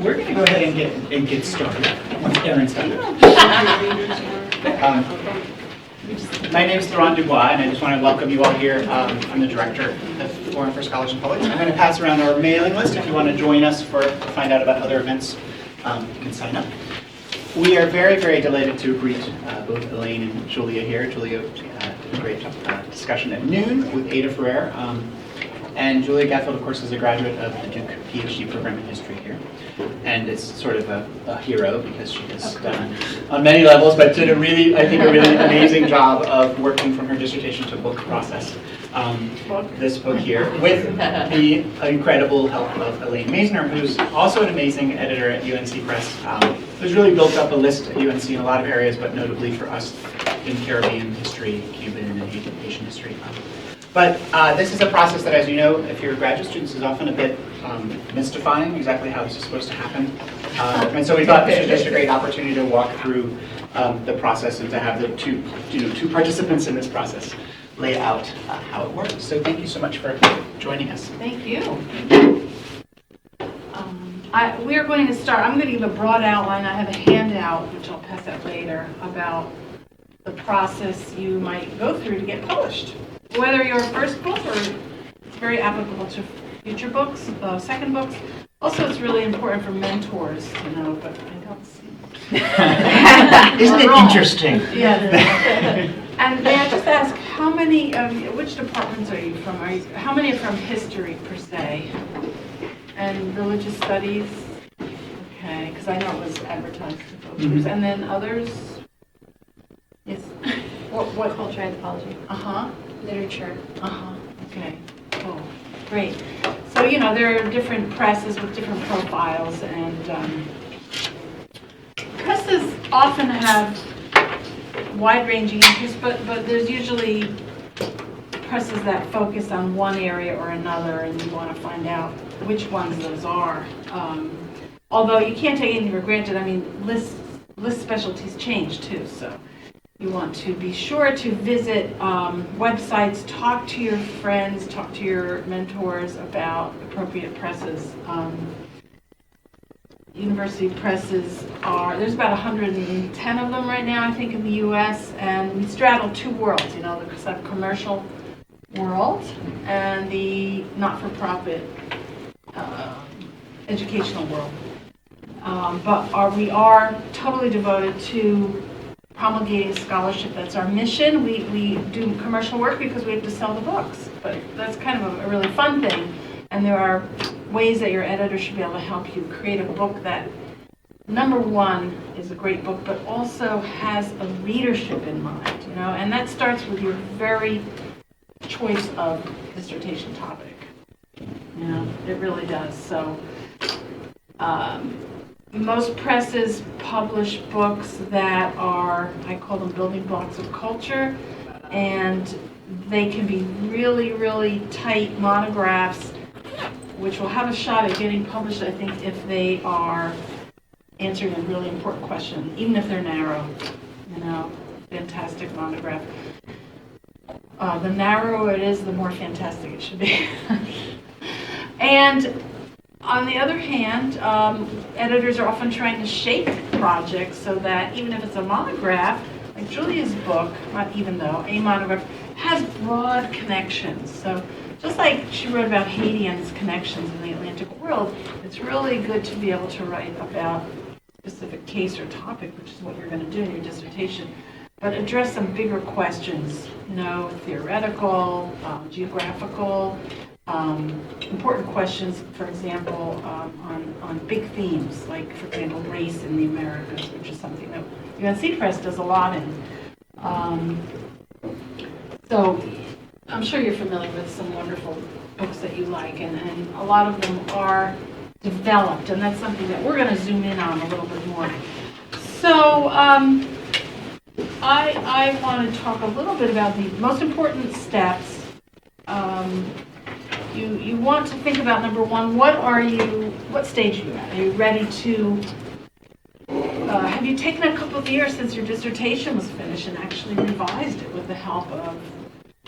we're going to go ahead and get started once Erin's done. My name is Laurent Dubois, and I just want to welcome you all here. I'm the director of Forum for Scholars and Poets. I'm going to pass around our mailing list. If you want to join us to find out about other events, you can sign up. We are very, very delighted to greet both Elaine and Julia here. Julia did a great discussion at noon with Ada Ferrer. And Julia Gaffield, of course, is a graduate of the Duke PhD program in history here. And is sort of a hero because she has done on many levels, but did a really amazing job of working from her dissertation to book process. This book here, with the incredible help of Elaine Maisner, who's also an amazing editor at UNC Press, who's really built up a list at UNC in a lot of areas, but notably for us in Caribbean history, Cuban and Haitian history. But this is a process that, as you know, if you're graduate students, is often a bit mystifying exactly how this is supposed to happen. And so we thought this was just a great opportunity to walk through the process and to have the two participants in this process lay out how it works. So thank you so much for joining us. Thank you. We are going to start. I'm going to give a broad outline. I have a handout, which I'll pass out later, about the process you might go through to get published. Whether your first book or it's very applicable to future books, second books. Also, it's really important for mentors to know, but I don't see. Isn't it interesting? Yeah. And may I just ask, how many which departments are you from? How many are from history per se? And religious studies? Okay, because I know it was advertised to folks. Mm-hmm. And then others? Yes. What? Culture, anthropology. Literature. Okay. Cool. Great. So, there are different presses with different profiles, and presses often have wide-ranging interests, but there's usually presses that focus on one area or another, and you want to find out which ones those are. Although you can't take anything for granted. I mean, list specialties change too, so you want to be sure to visit websites, talk to your friends, talk to your mentors about appropriate presses. University presses there's about 110 of them right now, I think, in the U.S., and we straddle two worlds, the sort of commercial world and the not-for-profit educational world. But we are totally devoted to promulgating scholarship. That's our mission. We do commercial work because we have to sell the books, but that's kind of a really fun thing. And there are ways that your editor should be able to help you create a book that, number one, is a great book, but also has a readership in mind, and that starts with your very choice of dissertation topic. It really does. So most presses publish books that are, I call them building blocks of culture, and they can be really, really tight monographs, which will have a shot at getting published, I think, if they are answering a really important question, even if they're narrow. Fantastic monograph. The narrower it is, the more fantastic it should be. And on the other hand, editors are often trying to shape projects so that even if it's a monograph, like Julia's book, not even though, a monograph, has broad connections. So just like she wrote about Haitian connections in the Atlantic world, it's really good to be able to write about a specific case or topic, which is what you're going to do in your dissertation, but address some bigger questions, theoretical, geographical, important questions, for example, on big themes, like, for example, race in the Americas, which is something that UNC Press does a lot in. So I'm sure you're familiar with some wonderful books that you like, and a lot of them are developed, and that's something that we're going to zoom in on a little bit more. So I want to talk a little bit about the most important steps. You want to think about, number one, what stage are you at? Are you ready to, have you taken a couple of years since your dissertation was finished and actually revised it with the help of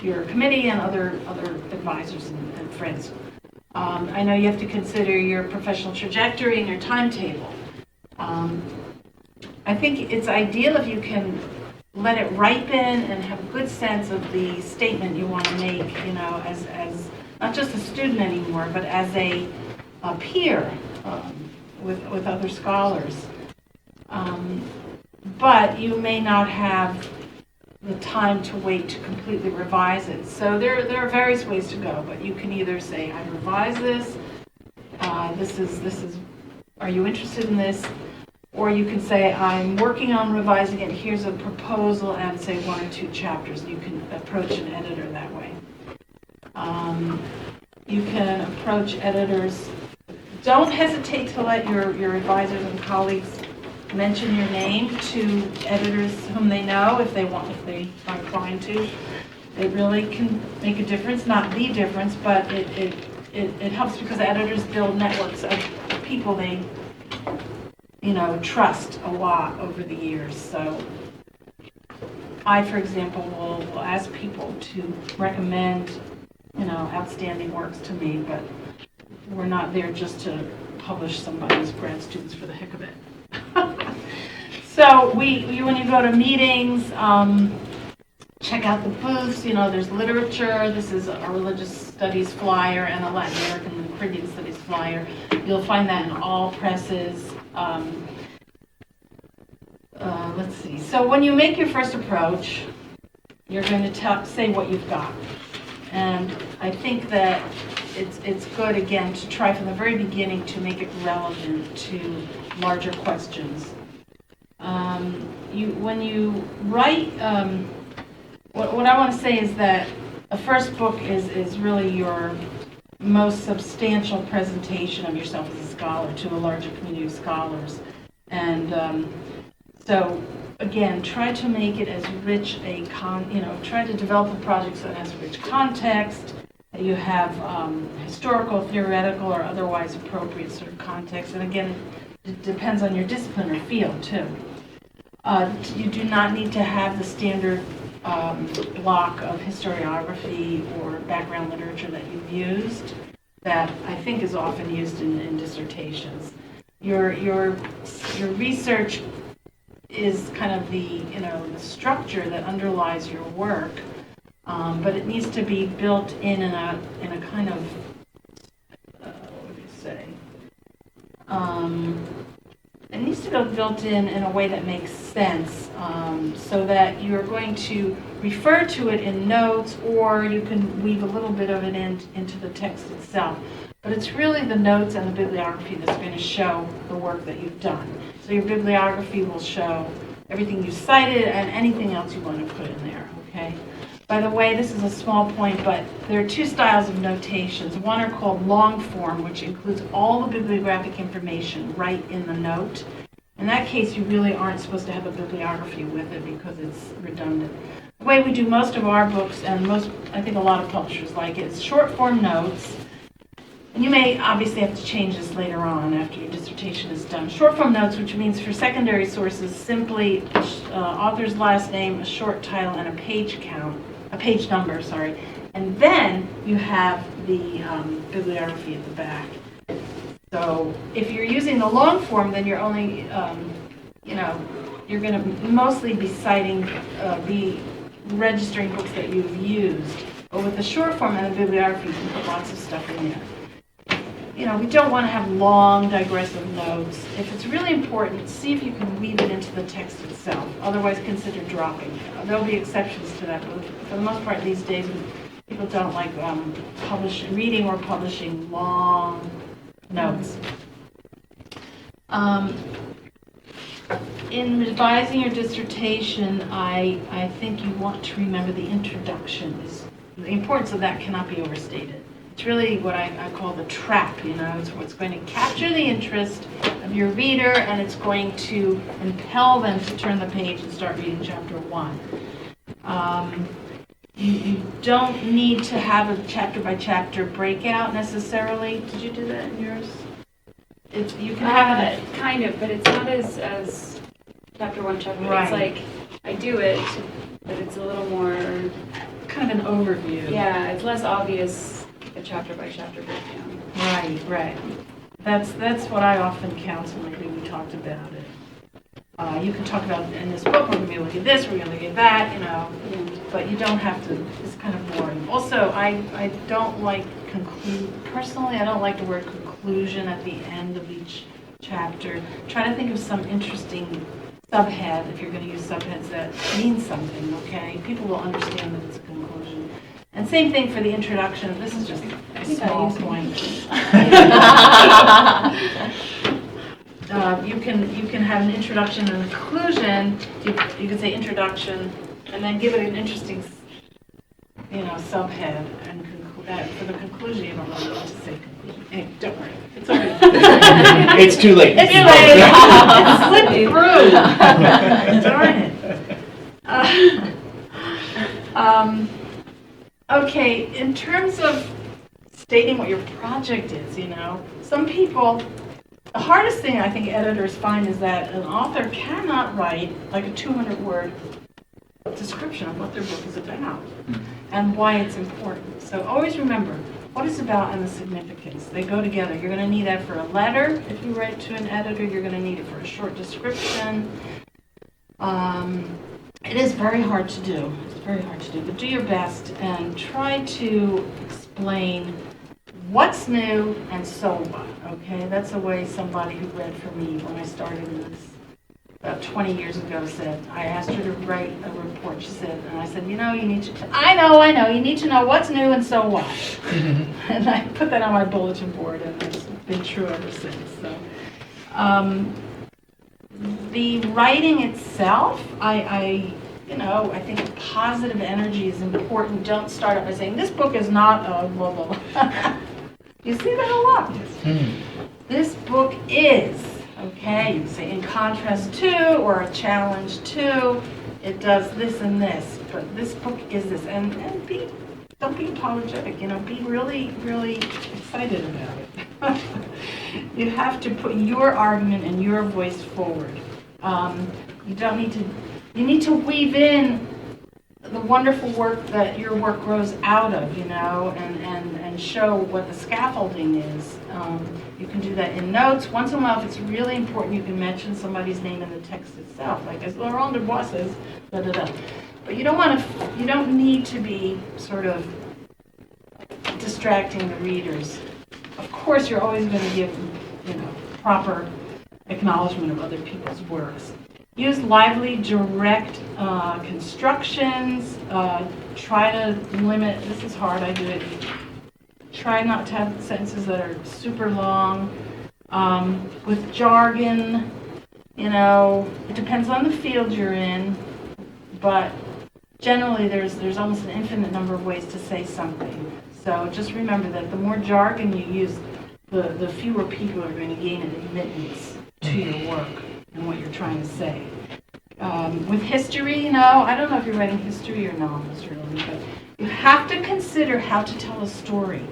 your committee and other advisors and friends? I know you have to consider your professional trajectory and your timetable. I think it's ideal if you can let it ripen and have a good sense of the statement you want to make, as not just a student anymore, but as a peer with other scholars. But you may not have the time to wait to completely revise it. So there are various ways to go, but you can either say, I revise this, this is, are you interested in this? Or you can say, I'm working on revising it, here's a proposal, and say 1 or 2 chapters. You can approach an editor that way. You can approach editors. Don't hesitate to let your advisors and colleagues mention your name to editors whom they know if they are inclined to. It really can make a difference, not the difference, but it helps because editors build networks of people they trust a lot over the years. So I, for example, will ask people to recommend, outstanding works to me, but we're not there just to publish somebody's grad students for the heck of it. So when you go to meetings, check out the booths. There's literature. This is a religious studies flyer and a Latin American and Caribbean studies flyer. You'll find that in all presses. Let's see. So when you make your first approach, you're going to say what you've got. And I think that it's good, again, to try from the very beginning to make it relevant to larger questions. When you write, what I want to say is that a first book is really your most substantial presentation of yourself as a scholar to a larger community of scholars. And so, again, try to make it as rich try to develop a project so it has rich context, that you have historical, theoretical, or otherwise appropriate sort of context. And again, it depends on your discipline or field, too. You do not need to have the standard block of historiography or background literature that you've used that I think is often used in dissertations. Your research is kind of the structure that underlies your work, but it needs to be built in a kind of what do you say? It needs to be built in a way that makes sense, so that you're going to refer to it in notes, or you can weave a little bit of it into the text itself. But it's really the notes and the bibliography that's going to show the work that you've done. So your bibliography will show everything you cited and anything else you want to put in there, okay? By the way, this is a small point, but there are 2 styles of notations. One are called long form, which includes all the bibliographic information right in the note. In that case, you really aren't supposed to have a bibliography with it because it's redundant. The way we do most of our books, and I think a lot of publishers like it, is short form notes. And you may obviously have to change this later on after your dissertation is done. Short form notes, which means for secondary sources, simply author's last name, a short title, and a page number, and then you have the bibliography at the back. So if you're using the long form, then you're only, you're going to mostly be citing, be registering books that you've used. But with the short form and the bibliography, you can put lots of stuff in there. We don't want to have long digressive notes. If it's really important, see if you can weave it into the text itself. Otherwise, consider dropping it. There'll be exceptions to that, but for the most part these days, people don't like reading or publishing long notes. In revising your dissertation, I think you want to remember the introduction. The importance of that cannot be overstated. It's really what I call the trap, It's what's going to capture the interest of your reader, and it's going to impel them to turn the page and start reading chapter 1. You don't need to have a chapter-by-chapter breakout necessarily. Did you do that in yours? You can have it. Kind of, but it's not as chapter 1, chapter 2. Right. It's like, I do it, but it's a little more... Kind of an overview. Yeah, it's less obvious at chapter by chapter breakdown. Right. That's what I often counsel. Maybe we talked about it. You can talk about in this book, we're going to look at this, we're going to look at that, but you don't have to, it's kind of boring. Also, I don't like personally, I don't like the word conclusion at the end of each chapter. Try to think of some interesting subhead, if you're going to use subheads that mean something, okay? People will understand that it's a conclusion. And same thing for the introduction. This is just a small point. You can have an introduction and a conclusion. You can say introduction, and then give it an interesting, subhead. And for the conclusion, you don't really want to say conclusion. Anyway, don't worry. It's okay. It's too late. It's too late. It slipped through. Darn it. Okay, in terms of stating what your project is, some people, the hardest thing I think editors find is that an author cannot write like a 200-word description of what their book is about and why it's important. So always remember what it's about and the significance. They go together. You're going to need that for a letter. If you write to an editor, you're going to need it for a short description. It is very hard to do. It's very hard to do, but do your best and try to explain what's new and so what, okay? That's a way somebody who read for me when I started this about 20 years ago said, I asked her to write a report, she said, and I said, you need to, I know, you need to know what's new and so what. And I put that on my bulletin board and it's been true ever since. So, the writing itself, I think positive energy is important. Don't start out by saying, this book is not a blah, blah, blah. You see that a lot. This book is, okay, you say in contrast to or a challenge to, it does this and this, but this book is this. And don't be apologetic, be really, really excited about it. You have to put your argument and your voice forward. You need to weave in the wonderful work that your work grows out of, and show what the scaffolding is. You can do that in notes. Once in a while, if it's really important, you can mention somebody's name in the text itself, like as Laurent Dubois says, da da da. But you don't need to be sort of distracting the readers. Of course, you're always going to give, proper acknowledgement of other people's works. Use lively, direct constructions. Try to limit, this is hard, I do it. Try not to have sentences that are super long. With jargon, it depends on the field you're in, but generally there's almost an infinite number of ways to say something. So just remember that the more jargon you use, the fewer people are going to gain an admittance to your work and what you're trying to say. With history, I don't know if you're writing history or novels really, but you have to consider how to tell a story.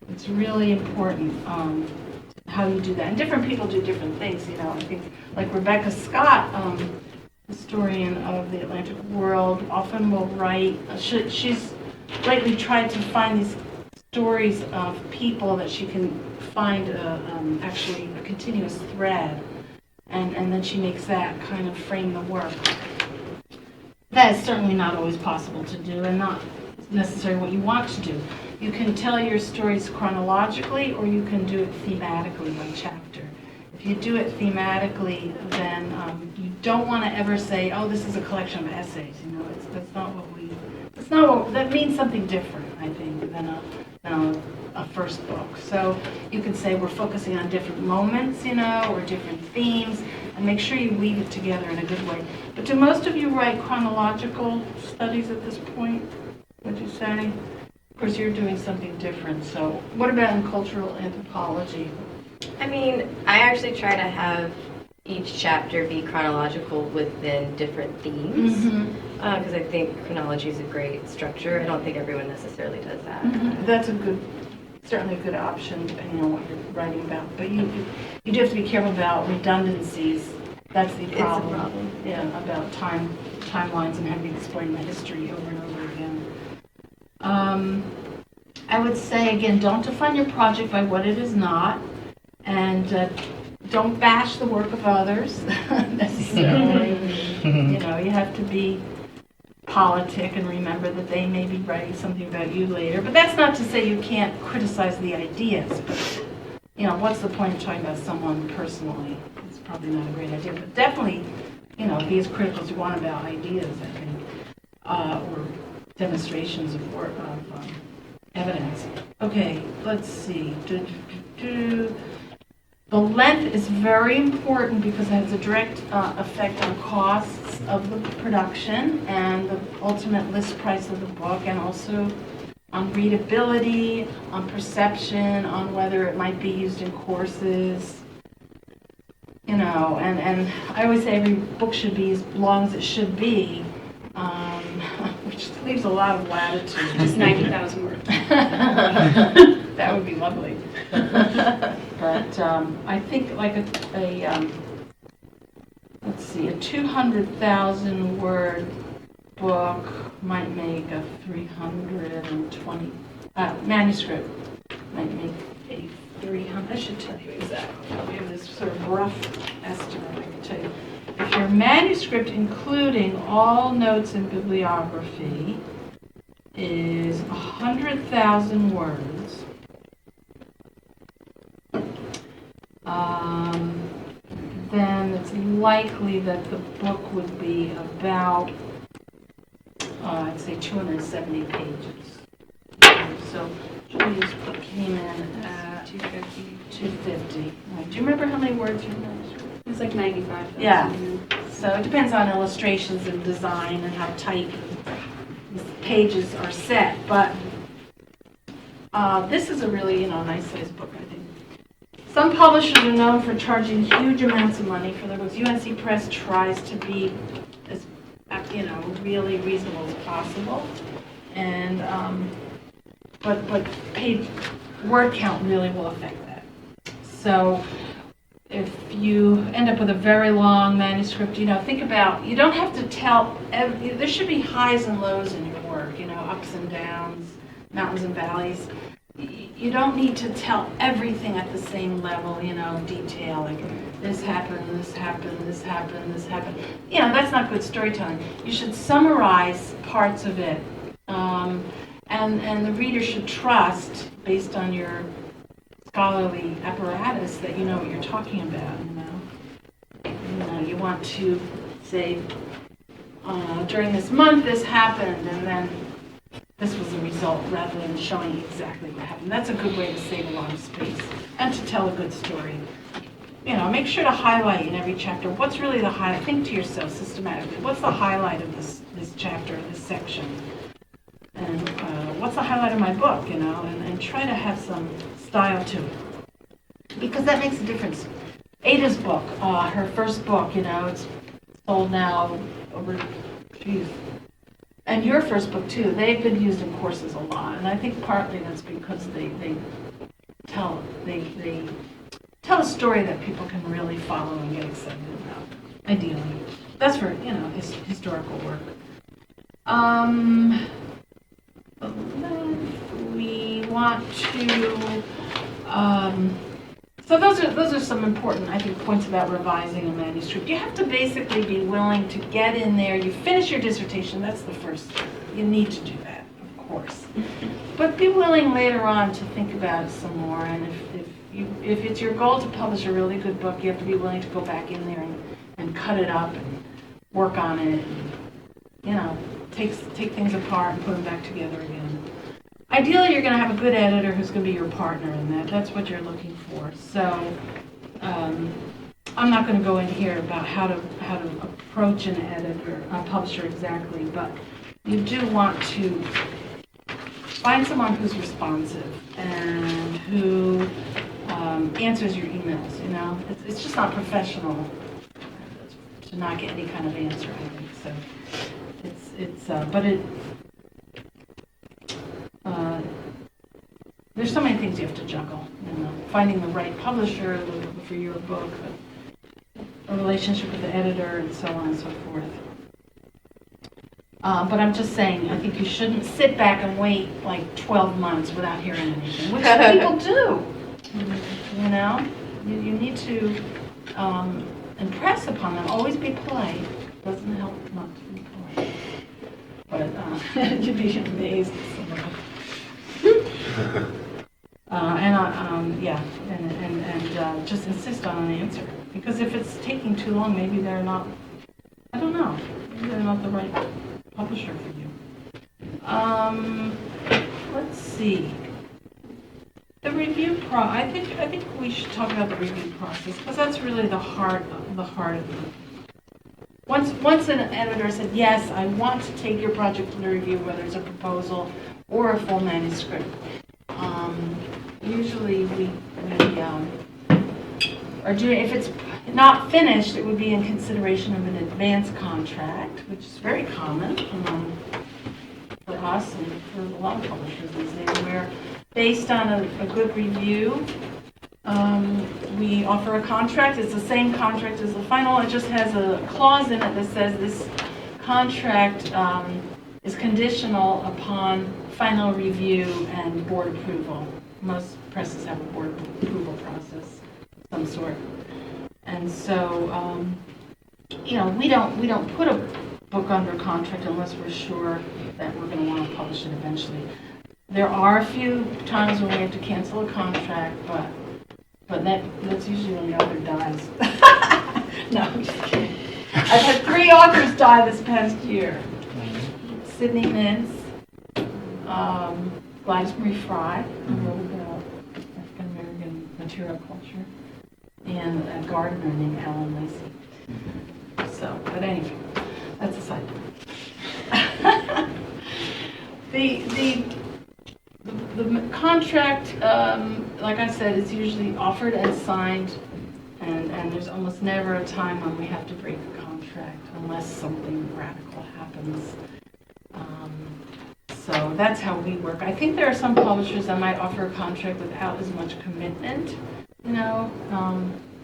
It's really important how you do that. And different people do different things, I think like Rebecca Scott, historian of the Atlantic world, often will write, she's lately tried to find these stories of people that she can find actually a continuous thread, and then she makes that kind of frame the work. That is certainly not always possible to do and not necessarily what you want to do. You can tell your stories chronologically or you can do it thematically by chapter. If you do it thematically, then you don't want to ever say, oh, this is a collection of essays. That means something different, I think, than a first book. So you can say we're focusing on different moments, or different themes, and make sure you weave it together in a good way. But do most of you write chronological studies at this point, would you say? Of course, you're doing something different. So what about in cultural anthropology? I actually try to have each chapter be chronological within different themes, because I think chronology is a great structure. I don't think everyone necessarily does that. That's certainly a good option depending on what you're writing about. But you do have to be careful about redundancies. That's the problem. It's a problem. Yeah, about timelines and having to explain the history over and over again. I would say, again, don't define your project by what it is not, and don't bash the work of others necessarily. You have to be politic and remember that they may be writing something about you later. But that's not to say you can't criticize the ideas. But, what's the point of talking about someone personally? It's probably not a great idea. But definitely, be as critical as you want about ideas, I think, or demonstrations of work, of evidence. Okay, let's see. The length is very important because it has a direct effect on costs of the production and the ultimate list price of the book, and also on readability, on perception, on whether it might be used in courses. And I always say every book should be as long as it should be, which leaves a lot of latitude. Just 90,000 words. That would be lovely. But I think like let's see, a 200,000 word book might make a 320 manuscript might make a 300. I should tell you exactly. I'll give this sort of rough estimate. I can tell you. If your manuscript, including all notes and bibliography, is 100,000 words, then it's likely that the book would be about, I'd say, 270 pages. So Julia's book came in at 250. Right. Do you remember how many words your manuscript? It was like 95,000. Yeah. So it depends on illustrations and design and how tight the pages are set. But this is a really, nice sized book, I think. Some publishers are known for charging huge amounts of money for their books. UNC Press tries to be as, really reasonable as possible. And, but page word count really will affect that. So if you end up with a very long manuscript, think about, you don't have to tell, there should be highs and lows in your work, ups and downs, mountains and valleys. You don't need to tell everything at the same level, detail, like this happened, this happened, this happened, this happened. That's not good storytelling. You should summarize parts of it, and the reader should trust, based on your scholarly apparatus, that you know what you're talking about. You want to say, during this month this happened, and then this was the result, rather than showing exactly what happened. That's a good way to save a lot of space and to tell a good story. Make sure to highlight in every chapter what's really the highlight. Think to yourself systematically, what's the highlight of this chapter, this section? And what's the highlight of my book, and try to have some style to it. Because that makes a difference. Ada's book, her first book, it's sold now over, and your first book too, they've been used in courses a lot. And I think partly that's because they tell a story that people can really follow and get excited about, ideally. That's for, historical work. We want to, so those are some important, I think, points about revising a manuscript. You have to basically be willing to get in there. You finish your dissertation, that's the first thing. You need to do that, of course. But be willing later on to think about it some more. And if it's your goal to publish a really good book, you have to be willing to go back in there and cut it up and work on it. And, take things apart and put them back together again. Ideally, you're going to have a good editor who's going to be your partner in that. That's what you're looking for. So I'm not going to go in here about how to approach an editor, a publisher exactly, but you do want to find someone who's responsive and who answers your emails. It's just not professional to not get any kind of answer, I think. So there's so many things you have to juggle. Finding the right publisher for your book, a relationship with the editor, and so on and so forth. But I'm just saying, I think you shouldn't sit back and wait like 12 months without hearing anything, which people do. You know, you need to impress upon them. Always be polite. Doesn't help not to be polite. But you'd be amazed. And just insist on an answer. Because if it's taking too long, maybe they're not. I don't know. Maybe they're not the right publisher for you. Let's see. The review I think we should talk about the review process because that's really the heart of it. Once an editor said, yes, I want to take your project to the review, whether it's a proposal or a full manuscript, usually we are doing, if it's not finished, it would be in consideration of an advance contract, which is very common for us and for a lot of publishers these days, where based on a good review, we offer a contract. It's the same contract as the final. It just has a clause in it that says this contract is conditional upon final review and board approval. Most presses have a board approval process of some sort. And so, we don't put a book under contract unless we're sure that we're going to want to publish it eventually. There are a few times when we have to cancel a contract, but that's usually when the author dies. No, I'm just kidding. I've had 3 authors die this past year. Sydney Mintz, Gladys Marie Fry, who wrote about African-American material culture, and a gardener named Alan Lacey. So, but anyway, that's a side note. The contract, like I said, is usually offered and signed, and there's almost never a time when we have to break a contract unless something radical happens. So that's how we work. I think there are some publishers that might offer a contract without as much commitment,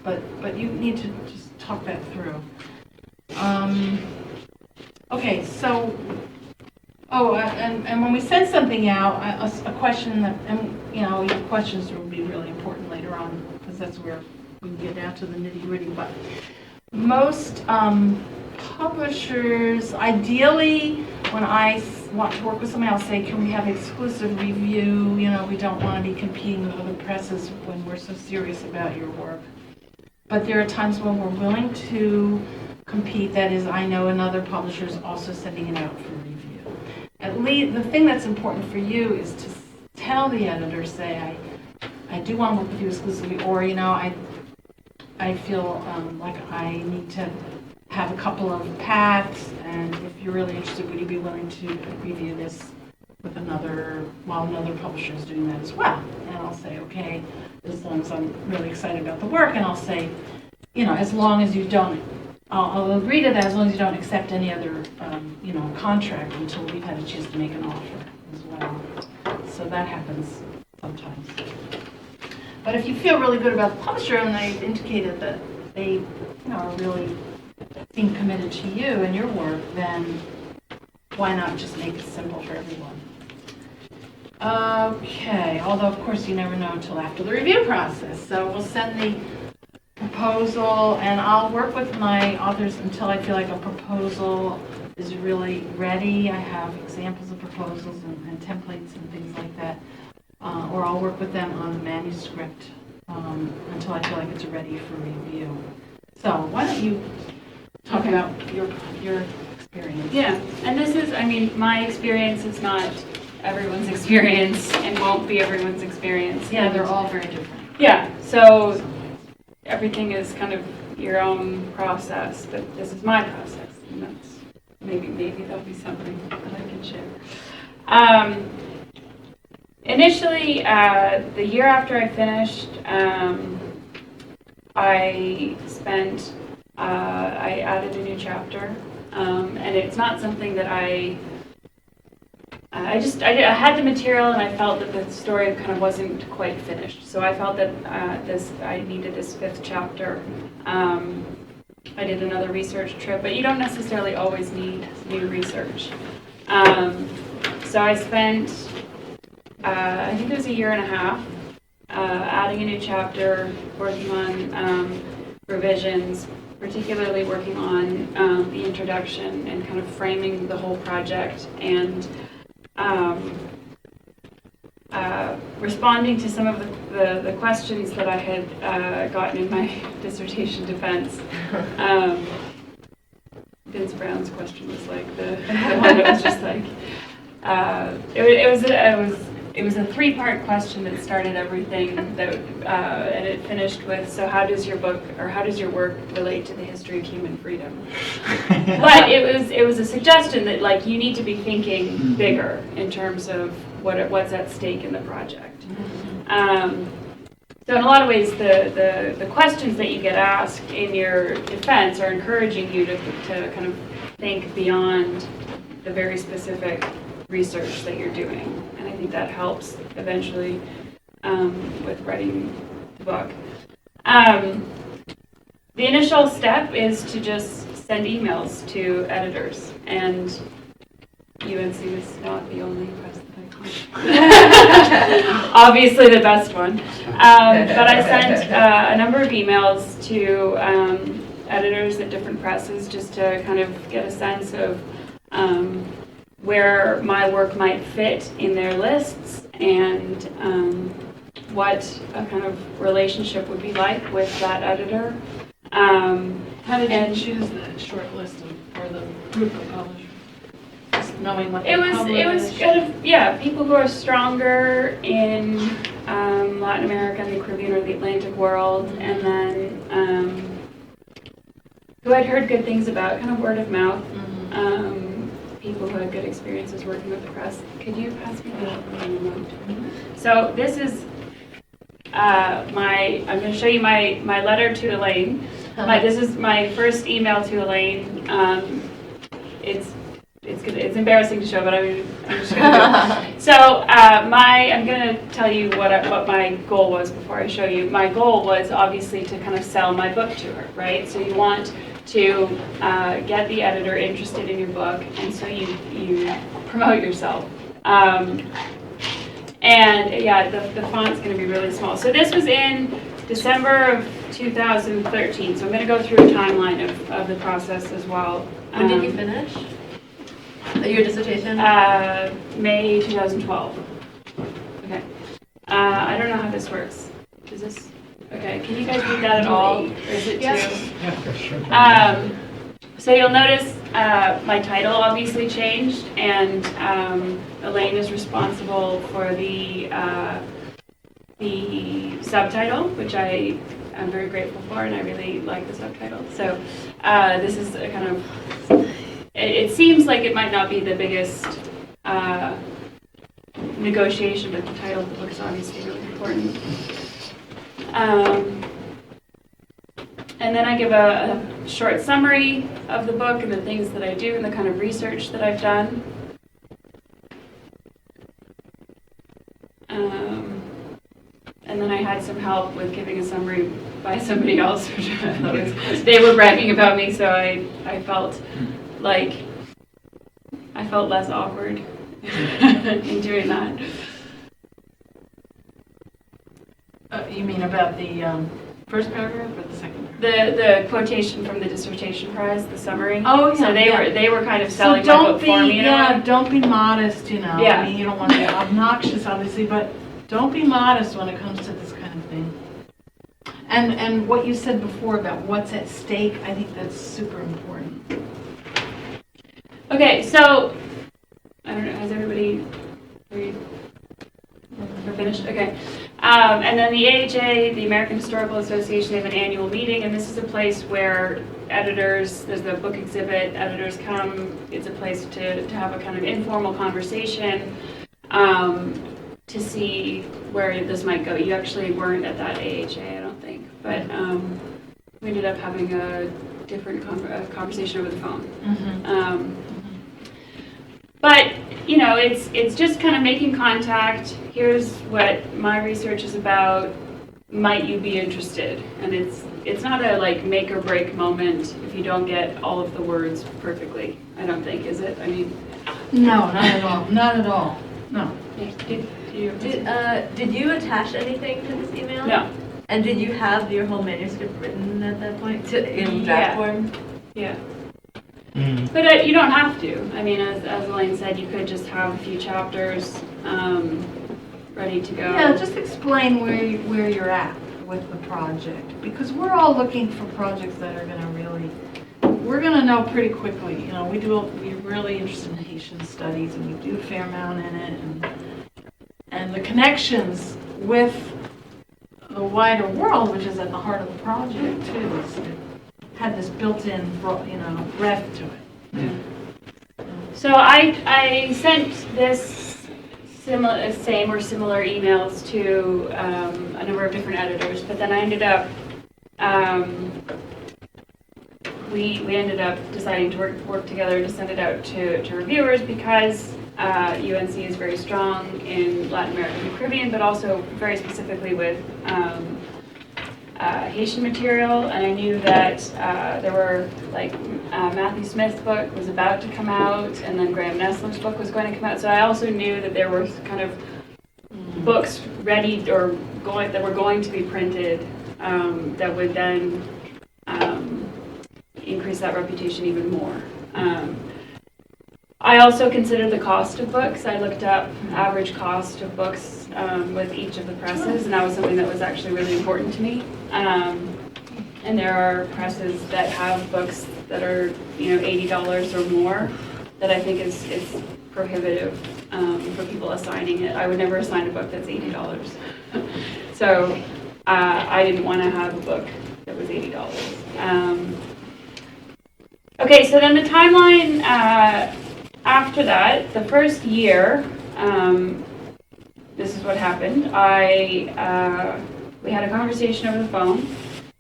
but you need to just talk that through. Okay, so. And when we send something out, a question that, your questions will be really important later on, because that's where we can get down to the nitty-gritty. But most publishers, ideally, when I want to work with somebody, I'll say, can we have exclusive review? We don't want to be competing with other presses when we're so serious about your work. But there are times when we're willing to compete. That is, I know another publisher is also sending it out for review. At least the thing that's important for you is to tell the editor, say, I do want to work with you exclusively, or I feel like I need to have a couple of paths, and if you're really interested, would you be willing to review this with another publisher is doing that as well? And I'll say, okay, as long as I'm really excited about the work, and I'll say, as long as you don't. I'll agree to that as long as you don't accept any other, contract until we've had a chance to make an offer as well. So that happens sometimes. But if you feel really good about the publisher and they've indicated that they, are really being committed to you and your work, then why not just make it simple for everyone? Okay, although of course you never know until after the review process. So we'll send the proposal, and I'll work with my authors until I feel like a proposal is really ready. I have examples of proposals and templates and things like that. Or I'll work with them on the manuscript until I feel like it's ready for review. So why don't you talk about your experience? Yeah, and this is, my experience is not everyone's experience and won't be everyone's experience. Yeah, they're all very different. Yeah, so everything is kind of your own process, but this is my process, and that's maybe that'll be something that I can share. Initially, the year after I finished, I added a new chapter, and it's not something that I had the material, and I felt that the story kind of wasn't quite finished. So I felt that I needed this 5th chapter. I did another research trip, but you don't necessarily always need new research. So I spent, I think it was a year and a half, adding a new chapter, working on revisions, particularly working on the introduction and kind of framing the whole project, and responding to some of the questions that I had gotten in my dissertation defense. Vince Brown's question was like the one that was just like, it was a three-part question that started everything, that and it finished with, so how does your book, or how does your work relate to the history of human freedom? But it was a suggestion that, like, you need to be thinking bigger in terms of what's at stake in the project. So in a lot of ways, the questions that you get asked in your defense are encouraging you to kind of think beyond the very specific research that you're doing. And I think that helps eventually with writing the book. The initial step is to just send emails to editors, and UNC was not the only press that I contacted. Obviously the best one. But I sent a number of emails to editors at different presses just to kind of get a sense of where my work might fit in their lists, and what a kind of relationship would be like with that editor. How did you choose the short list or the group of publishers? Just knowing what they publish? It was kind of, people who are stronger in Latin America and the Caribbean or the Atlantic world, and then who I'd heard good things about, kind of word of mouth. People who had good experiences working with the press. Could you pass me the remote? So this is I'm going to show you my letter to Elaine. This is my first email to Elaine. It's embarrassing to show, but I'm just going to do it. So I'm going to tell you what my goal was before I show you. My goal was obviously to kind of sell my book to her, right? So you want to get the editor interested in your book, and so you promote yourself. And yeah, the font's going to be really small. So this was in December of 2013. So I'm going to go through a timeline of the process as well. When did you finish your dissertation? May 2012. Okay. I don't know how this works. Is this? Okay. Can you guys read that at all? Or is it too? Yeah, sure. So you'll notice my title obviously changed, and Elaine is responsible for the subtitle, which I am very grateful for, and I really like the subtitle. So this is a kind of, it seems like it might not be the biggest negotiation, but the title of the book is obviously really important. And then I give a short summary of the book and the things that I do and the kind of research that I've done. And then I had some help with giving a summary by somebody else, which I thought was, they were bragging about me, so I felt like I felt less awkward in doing that. You mean about the first paragraph or the second paragraph? The quotation from the dissertation prize, the summary. Oh, yeah. So they were kind of selling so my book for me. Don't be modest, Yeah. I mean, you don't want to be obnoxious, obviously, but don't be modest when it comes to this kind of thing. And what you said before about what's at stake, I think that's super important. Okay, so I don't know. Has everybody? We're finished. Okay. And then the AHA, the American Historical Association, they have an annual meeting, and this is a place where editors, there's the book exhibit, editors come. It's a place to have a kind of informal conversation to see where this might go. You actually weren't at that AHA, I don't think, but we ended up having a different conversation over the phone. But you know, it's just kind of making contact. Here's what my research is about. might you be interested? And it's not a like make or break moment if you don't get all of the words perfectly, I don't think, is it? I mean, No, not at all, not at all, no. did you? Did you attach anything to this email? No. And did you have your whole manuscript written at that point in draft form? Yeah. But you don't have to. I mean, as Elaine said, you could just have a few chapters ready to go. Yeah, just explain where you're at with the project, because we're all looking for projects that are gonna really, we're gonna know pretty quickly, you know, we're really interested in Haitian studies, and we do a fair amount in it, and the connections with the wider world, which is at the heart of the project too, is it had this built-in, you know, breadth to it. So I sent this same or similar emails to a number of different editors, but then I ended up we ended up deciding to work together to send it out to reviewers because UNC is very strong in Latin America and the Caribbean, but also very specifically with Haitian material, and I knew that there were, like, Matthew Smith's book was about to come out, and then Graham Nestler's book was going to come out, so I also knew that there were kind of books ready or that were going to be printed that would then increase that reputation even more. I also considered the cost of books. I looked up average cost of books with each of the presses, and that was something that was actually really important to me. And there are presses that have books that are, you know, $80 or more that I think is prohibitive for people assigning it. I would never assign a book that's $80. So I didn't want to have a book that was $80. Okay, so then the timeline after that, the first year, this is what happened. We had a conversation over the phone.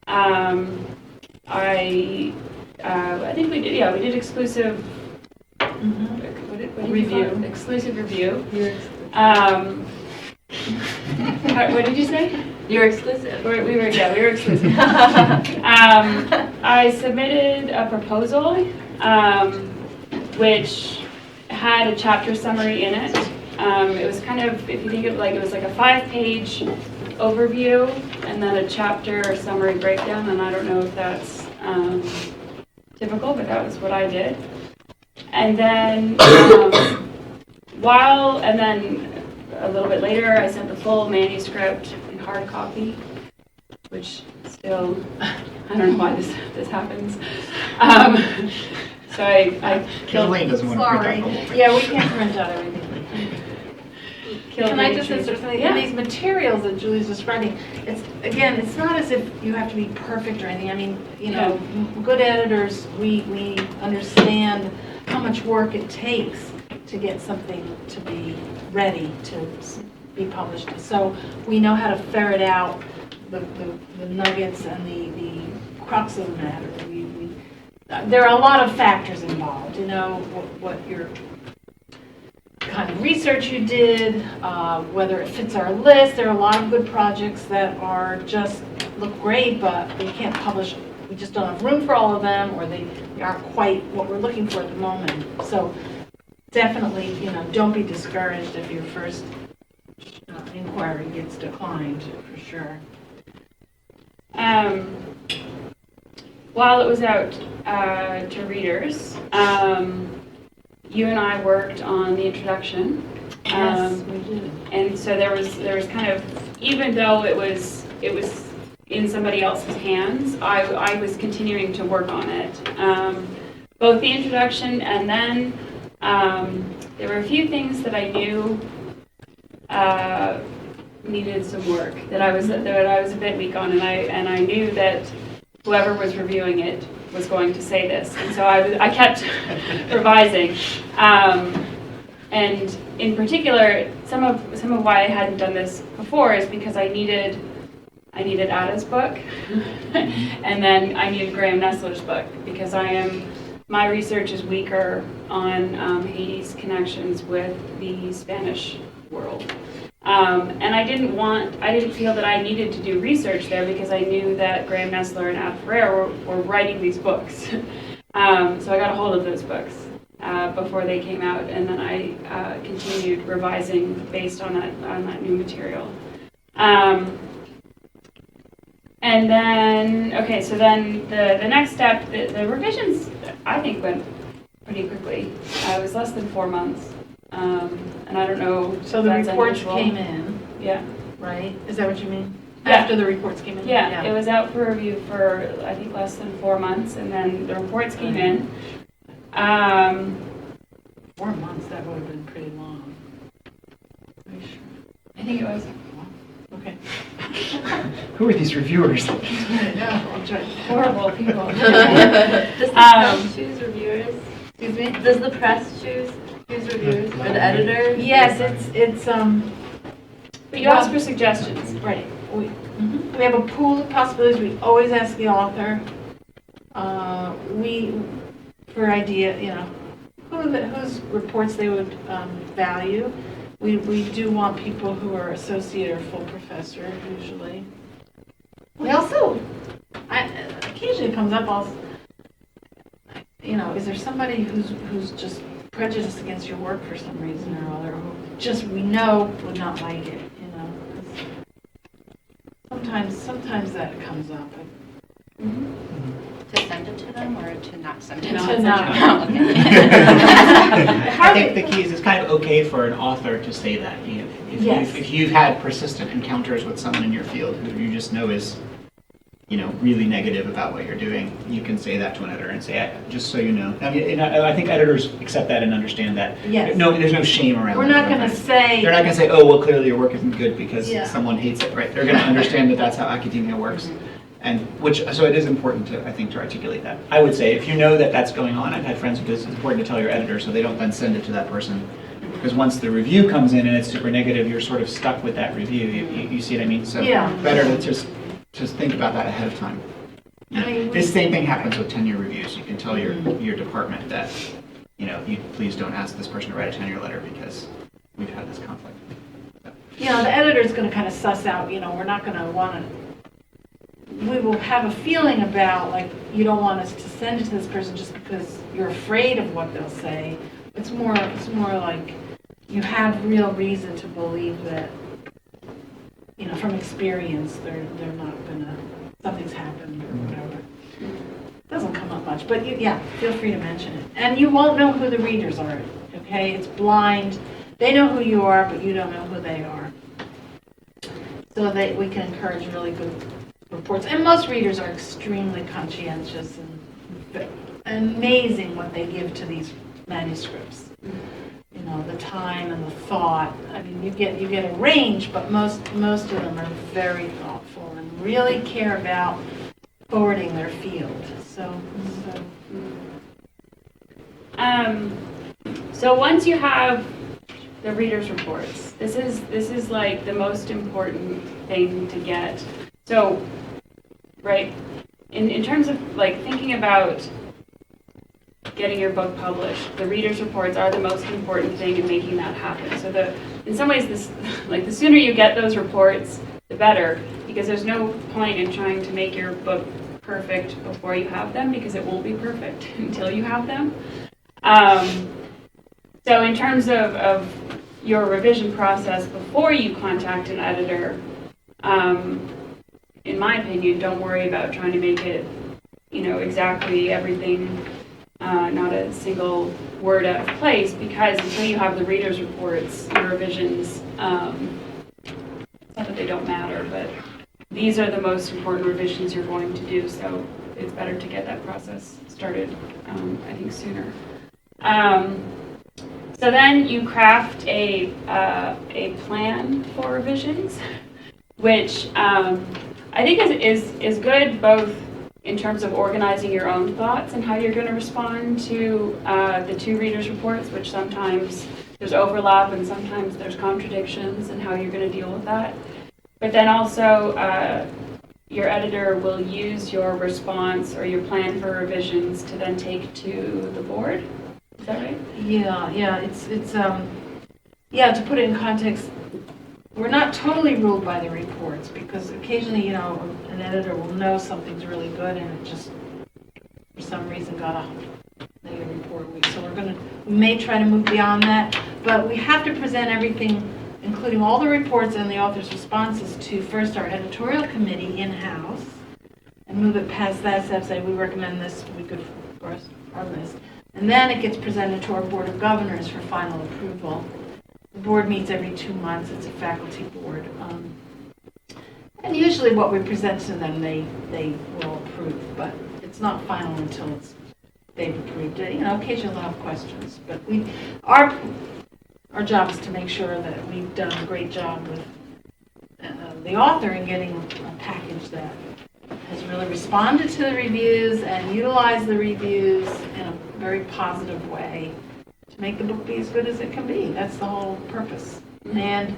I think we did exclusive what did you Review. call it? Exclusive review. You're What did you say? You're exclusive. We were exclusive. I submitted a proposal, which had a chapter summary in it. It was kind of, if you think of like, it was like a 5-page overview and then a chapter summary breakdown, and I don't know if that's typical, but that was what I did. And then and then a little bit later, I sent the full manuscript in hard copy, which still, I don't know why this happens. So I killed. Elaine doesn't want to print out the whole thing. Yeah, we can't print out everything. Can I just manuscript. insert something? Yeah. In these materials that Julie's describing, it's not as if you have to be perfect or anything. I mean, you know, good editors, we understand how much work it takes to get something to be ready to be published. So we know how to ferret out the nuggets and the crux of the matter. There are a lot of factors involved, you know, what your kind of research you did, whether it fits our list. There are a lot of good projects that are just look great, but we can't publish. We just don't have room for all of them, or they aren't quite what we're looking for at the moment. So definitely, you know, don't be discouraged if your first inquiry gets declined, for sure. While it was out to readers, you and I worked on the introduction. Yes, we did. And so there was kind of, even though it was in somebody else's hands, I was continuing to work on it. Both the introduction and then there were a few things that I knew needed some work that I was a bit weak on, and I knew that whoever was reviewing it was going to say this, and so I kept revising. And in particular, some of why I hadn't done this before is because I needed Ada's book, and then I needed Graham Nestler's book, because my research is weaker on Haiti's connections with the Spanish world. And I didn't feel that I needed to do research there because I knew that Graham Nestler and Ab Ferrer were writing these books. So I got a hold of those books before they came out, and then I continued revising based on that new material. And then, okay, so then the next step, the revisions, I think, went pretty quickly. It was less than 4 months. And I don't know. So the if that's reports unusual. came in, Yeah. right? Is that what you mean? Yeah. After the reports came in? Yeah, it was out for review for, I think, less than 4 months, and then the reports came in. 4 months, that would have been pretty long. Are you sure? I think it was. Okay. Who are these reviewers? I know, I'm trying. Horrible people. Does the press choose reviewers? Excuse me? Does the press choose reviewers? Or the editor? Yes, it's But you asked for suggestions. right. We have a pool of possibilities. We always ask the author. For idea, whose reports they would value. We do want people who are associate or full professor usually. We also, occasionally it comes up also, is there somebody who's just prejudiced against your work for some reason or other, who just we know would not like it, 'cause sometimes that comes up. To send it to them or to not send it? To not. I think the key is it's kind of okay for an author to say that. Yes. If you've had persistent encounters with someone in your field who you just know is, really negative about what you're doing, you can say that to an editor and say, just so you know. I mean, I think editors accept that and understand that. Yes. No, there's no shame around We're that. not going to say. They're not going to say, oh, well, clearly your work isn't good because Yeah. someone hates it, right? They're going to understand that that's how academia works. And so it is important to, I think, to articulate that. I would say if you know that that's going on, I've had friends who it's important to tell your editor so they don't then send it to that person. Because once the review comes in and it's super negative, you're sort of stuck with that review. You see what I mean? So better to just think about that ahead of time. This same thing happens with tenure reviews. You can tell your department that, you please don't ask this person to write a tenure letter because we've had this conflict. So. The editor's going to kind of suss out, we're not going to want to. We will have a feeling about, like, you don't want us to send it to this person just because you're afraid of what they'll say. It's more like you have real reason to believe that, from experience, they're not gonna, something's happened or whatever. It doesn't come up much, but feel free to mention it. And you won't know who the readers are, okay? It's blind. They know who you are, but you don't know who they are. So that we can encourage really good reports. And most readers are extremely conscientious and amazing what they give to these manuscripts. The time and the thought. I mean, you get a range, but most of them are very thoughtful and really care about forwarding their field. So once you have the readers' reports, this is like the most important thing to get. So, right, in terms of like thinking about getting your book published, the readers' reports are the most important thing in making that happen. So in some ways, the sooner you get those reports, the better, because there's no point in trying to make your book perfect before you have them, because it won't be perfect until you have them. So in terms of your revision process before you contact an editor, in my opinion, don't worry about trying to make it, exactly everything, not a single word out of place, because until you have the readers' reports, your revisions, it's not that they don't matter, but these are the most important revisions you're going to do, so it's better to get that process started, I think, sooner. So then you craft a plan for revisions, which I think is good both in terms of organizing your own thoughts and how you're going to respond to the two readers' reports, which sometimes there's overlap and sometimes there's contradictions, and how you're going to deal with that. But then also your editor will use your response or your plan for revisions to then take to the board. Is that right? Yeah, it's to put it in context, we're not totally ruled by the reports, because occasionally, you know, an editor will know something's really good and it just, for some reason, got a negative report week. So we may try to move beyond that, but we have to present everything, including all the reports and the author's responses, to first our editorial committee in-house, and move it past that step, say we recommend this would be good for us, our list. And then it gets presented to our Board of Governors for final approval. The board meets every 2 months. It's a faculty board. And usually what we present to them, they will approve, but it's not final until they've approved it. You know, occasionally they'll have questions, but our job is to make sure that we've done a great job with the author in getting a package that has really responded to the reviews and utilized the reviews in a very positive way to make the book be as good as it can be. That's the whole purpose. And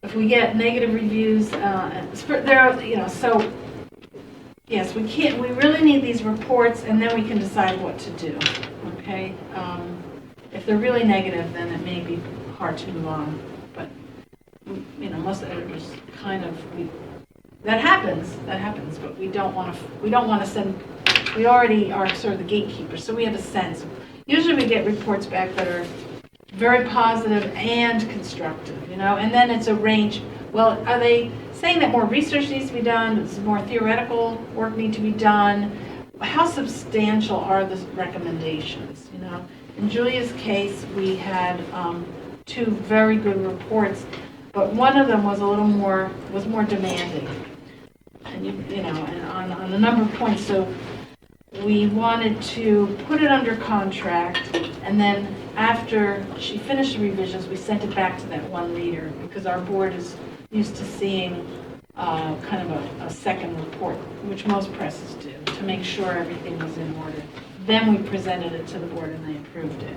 if we get negative reviews, so yes, we really need these reports, and then we can decide what to do, okay? If they're really negative, then it may be hard to move on, but, you know, most editors that happens, but we don't want to send, we already are sort of the gatekeepers, so we have a sense. Usually we get reports back that are very positive and constructive, you know, and then it's a range. Well, are they saying that more research needs to be done? Does more theoretical work need to be done? How substantial are the recommendations, you know? In Julia's case, we had 2 very good reports, but one of them was more demanding, and you know, and on a number of points. So we wanted to put it under contract, and then after she finished the revisions, we sent it back to that one reader, because our board is used to seeing kind of a second report, which most presses do, to make sure everything was in order. Then we presented it to the board and they approved it.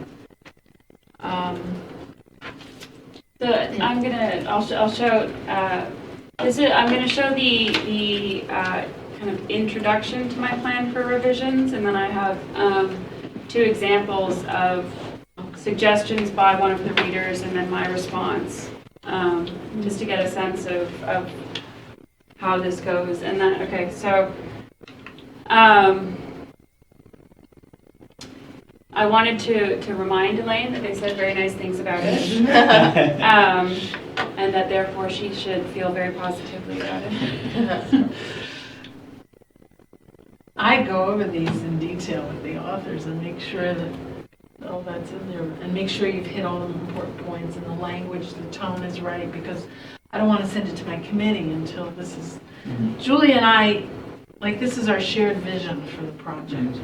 So I'm gonna show the kind of introduction to my plan for revisions, and then I have 2 examples of suggestions by one of the readers, and then my response, just to get a sense of how this goes. And then, okay, so I wanted to remind Elaine that they said very nice things about it, and that therefore she should feel very positively about it. I go over these in detail with the authors and make sure that all that's in there, and make sure you've hit all the important points, and the language, the tone is right, because I don't want to send it to my committee until this is, Julie and I, like, this is our shared vision for the project.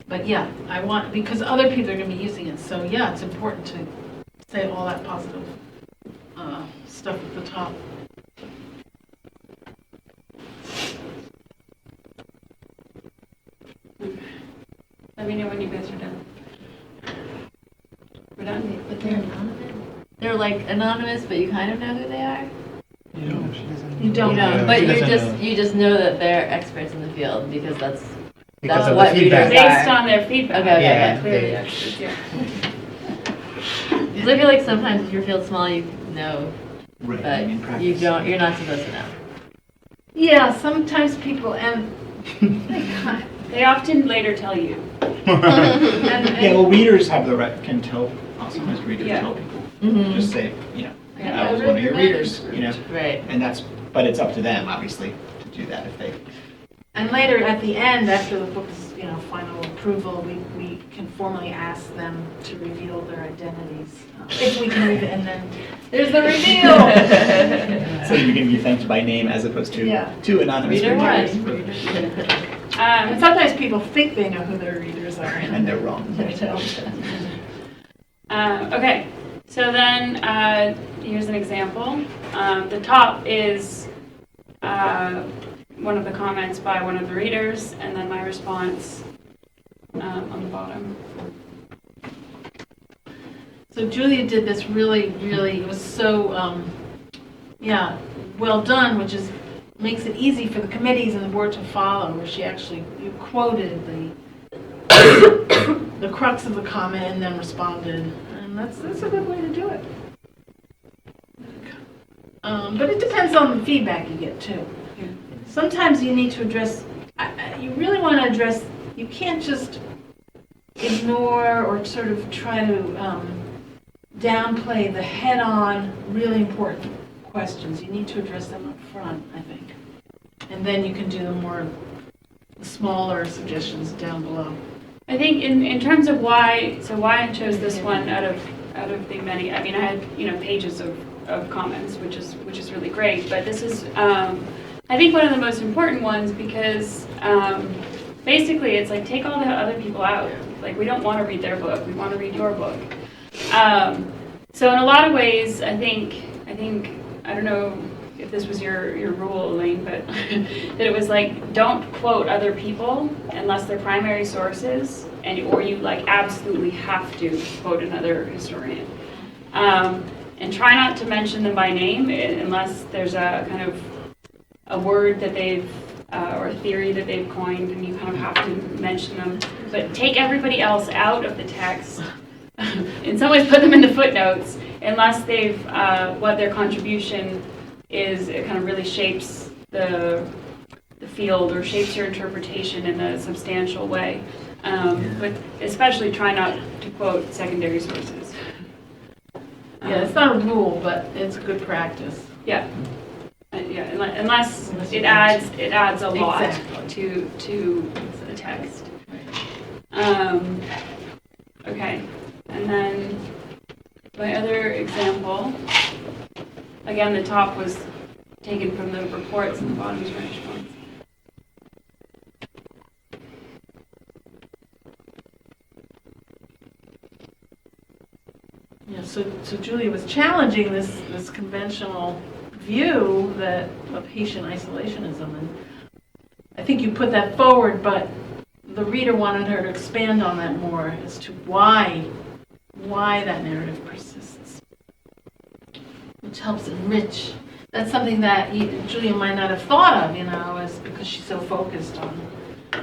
But yeah, I want, because other people are going to be using it, so yeah, it's important to say all that positive stuff at the top. Let me know when you guys are done. We're done? But they're anonymous? They're like anonymous, but you kind of know who they are? You don't. She doesn't. You don't know. But She you doesn't just know that they're experts in the field, because that's Because of the what feedback. readers Based are. on their feedback. Okay, Yeah, Clearly, yeah. experts, yeah. Because I feel like sometimes if your field's small, you know, Right. but in you practice. don't. You're not supposed to know. Yeah, sometimes people, and They often later tell you. Yeah, well, readers have the right, can tell, sometimes readers Yeah. tell people, Mm-hmm. just say, you know, Yeah, I was one of your readers, you know, Right. and but it's up to them, obviously, to do that if they. And later, at the end, after the book's, you know, final approval, we can formally ask them to reveal their identities. If we can read it, and then there's the reveal! So you can be thanked by name as opposed to Yeah. two anonymous Reader readers. And sometimes people think they know who their readers are. And they're wrong. Okay, so then here's an example. The top is one of the comments by one of the readers, and then my response on the bottom. So Julia did this really, it was so, well done, which is, makes it easy for the committees and the board to follow, where she actually, you quoted the the crux of the comment and then responded. And that's a good way to do it. But it depends on the feedback you get too. Sometimes you need to address, you really want to address, you can't just ignore or sort of try to downplay the head-on, really important questions. You need to address them up front, I think. And then you can do the smaller suggestions down below. I think in terms of why I chose this one out of the many. I mean, I had pages of comments, which is really great. But this is I think one of the most important ones because basically it's like take all the other people out. Like we don't want to read their book, we want to read your book. So in a lot of ways, I think I don't know if this was your rule, Elaine, but that it was like don't quote other people unless they're primary sources, or you like absolutely have to quote another historian. And try not to mention them by name unless there's a kind of a word that they've or a theory that they've coined, and you kind of have to mention them. But take everybody else out of the text. In some ways, put them in the footnotes unless they've what their contribution is. It kind of really shapes the field or shapes your interpretation in a substantial way. But especially try not to quote secondary sources. Yeah, it's not a rule, but it's a good practice. Yeah, unless it adds a lot Exactly. to the text. Okay, and then my other example, again, the top was taken from the reports and the bottom is finished ones. Yeah, so Julia was challenging this conventional view of Haitian isolationism, and I think you put that forward, but the reader wanted her to expand on that more as to why that narrative persists, which helps enrich. That's something that Julia might not have thought of, as because she's so focused on,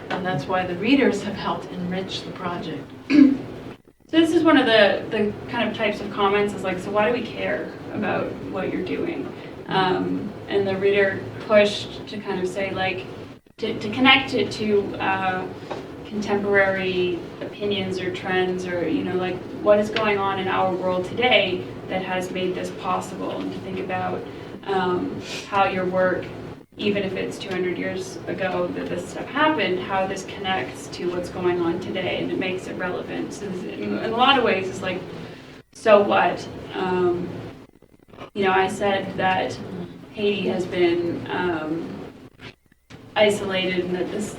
and that's why the readers have helped enrich the project. So this is one of the kind of types of comments is like, so why do we care about what you're doing? And the reader pushed to kind of say like, to connect it to contemporary opinions or trends or, like what is going on in our world today that has made this possible, and to think about how your work, even if it's 200 years ago that this stuff happened, how this connects to what's going on today, and it makes it relevant. So in a lot of ways, it's like, so what? I said that Haiti has been isolated and that this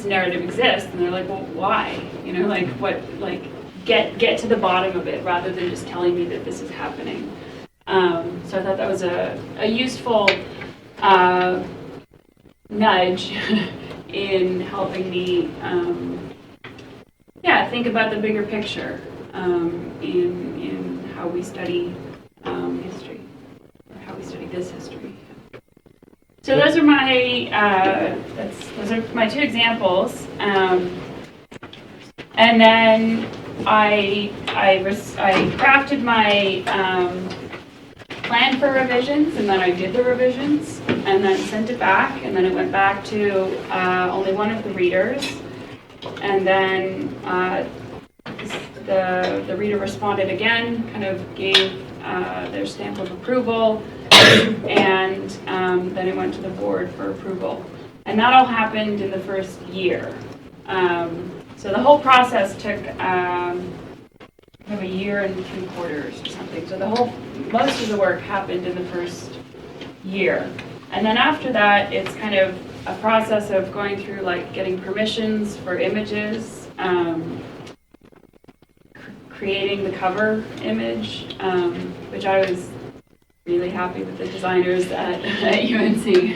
narrative exists, and they're like, well, why? Get to the bottom of it rather than just telling me that this is happening. So I thought that was a useful nudge in helping me think about the bigger picture in how we study history, or how we study this history. So those are my two examples, and then I crafted my plan for revisions, and then I did the revisions, and then sent it back, and then it went back to only one of the readers, and then the reader responded again, kind of gave their stamp of approval, and then it went to the board for approval. And that all happened in the first year. So the whole process took a year and 3 quarters or something. So most of the work happened in the first year. And then after that, it's kind of a process of going through like getting permissions for images, creating the cover image, which I was really happy with the designers at UNC.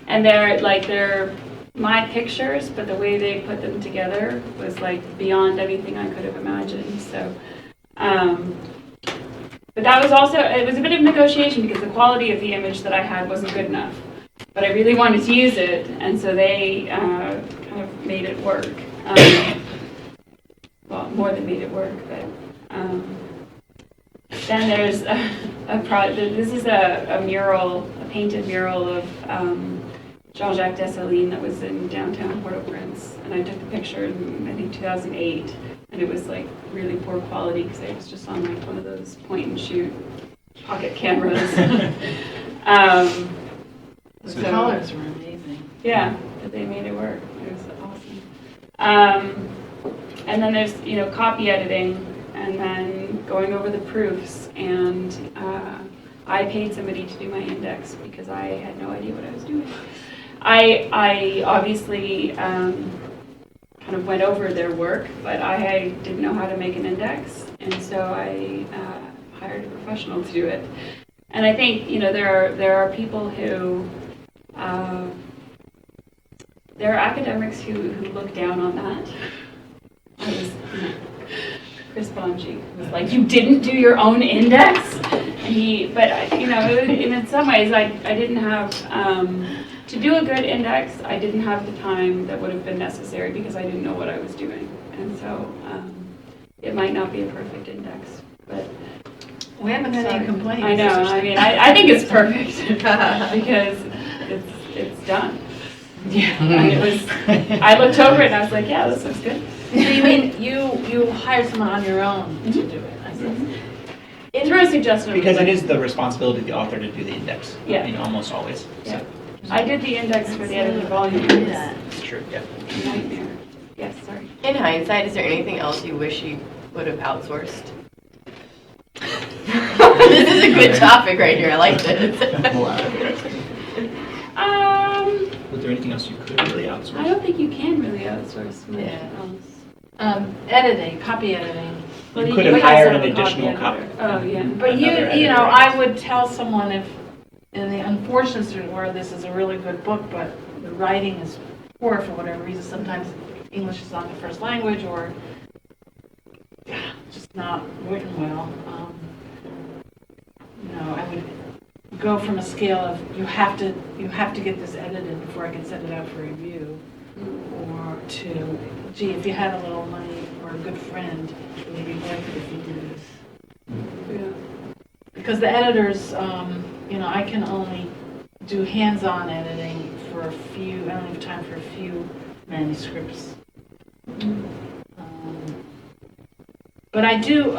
And they're my pictures, but the way they put them together was like beyond anything I could have imagined. So, but that was also, it was a bit of negotiation because the quality of the image that I had wasn't good enough. But I really wanted to use it, and so they kind of made it work. more than made it work. But then there's a project. This is a mural, a painted mural of Jean-Jacques Dessalines that was in downtown Port-au-Prince, and I took the picture in I think 2008, and it was like really poor quality because it was just on like one of those point and shoot pocket cameras. The colors were amazing. Yeah, but they made it work. It was awesome. And then there's, copy editing, and then going over the proofs. And I paid somebody to do my index because I had no idea what I was doing. I obviously kind of went over their work, but I didn't know how to make an index, and so I hired a professional to do it. And I think, there are people who there are academics who look down on that. Chris Bonji was like, "You didn't do your own index?" But in some ways, I didn't have to do a good index. I didn't have the time that would have been necessary because I didn't know what I was doing, and so it might not be a perfect index, but. We haven't had any complaints. I know. I mean, I think it's perfect because it's done. Yeah. And it was. I looked over it and I was like, yeah, this looks good. So you mean you hired someone on your own to do it? I guess. Through a suggestion. Because it is the responsibility of the author to do the index. Yeah. Almost always. Yeah. I did the index for the edited volume. Yeah. It's true, yeah. Nightmare. Yes, sorry. In hindsight, is there anything else you wish you would have outsourced? This is a good topic right here. I like this. Was there anything else you could really outsource? I don't think you can really outsource much else. Editing, copy editing. Well, You could have could hired set an up a additional editor. copy. Oh, yeah. But I would tell someone if, in the unfortunate situation where this is a really good book, but the writing is poor for whatever reason, sometimes English is not the first language or just not written well. I would go from a scale of you have to get this edited before I can send it out for review, or to, gee, if you had a little money or a good friend, it would be worth it if you did this. Yeah. Because the editors, I can only do hands-on editing for a few, I only have time for a few manuscripts. But I do,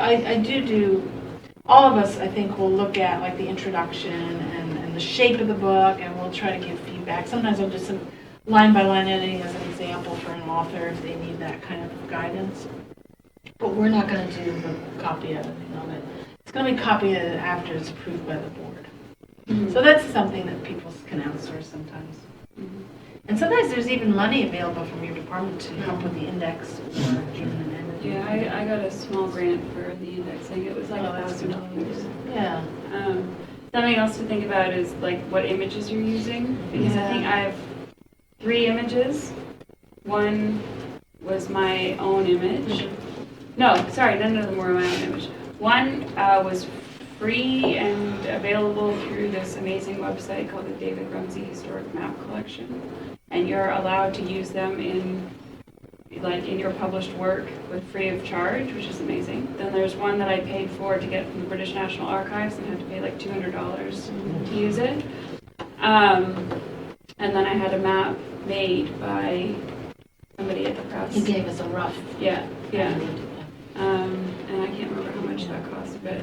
all of us, I think, will look at like the introduction and the shape of the book, and we'll try to give feedback. Sometimes I'll do some line-by-line editing as an example for an author if they need that kind of guidance. But we're not going to do the copy editing on it. It's going to be copy edited after it's approved by the board. Mm-hmm. So that's something that people can outsource sometimes. Mm-hmm. And sometimes there's even money available from your department to help with the index or even an editing. Yeah, I got a small grant for the indexing. It was like $1,000. Yeah. Something else to think about is like what images you're using, because I think I have 3 images. One was my own image. No, sorry, none of them were my own image. One was free and available through this amazing website called the David Rumsey Historic Map Collection, and you're allowed to use them in your published work with free of charge, which is amazing. Then there's one that I paid for to get from the British National Archives and had to pay like $200 to use it. And then I had a map made by somebody at the press. He gave us a rough. Yeah. And I can't remember how much that cost, but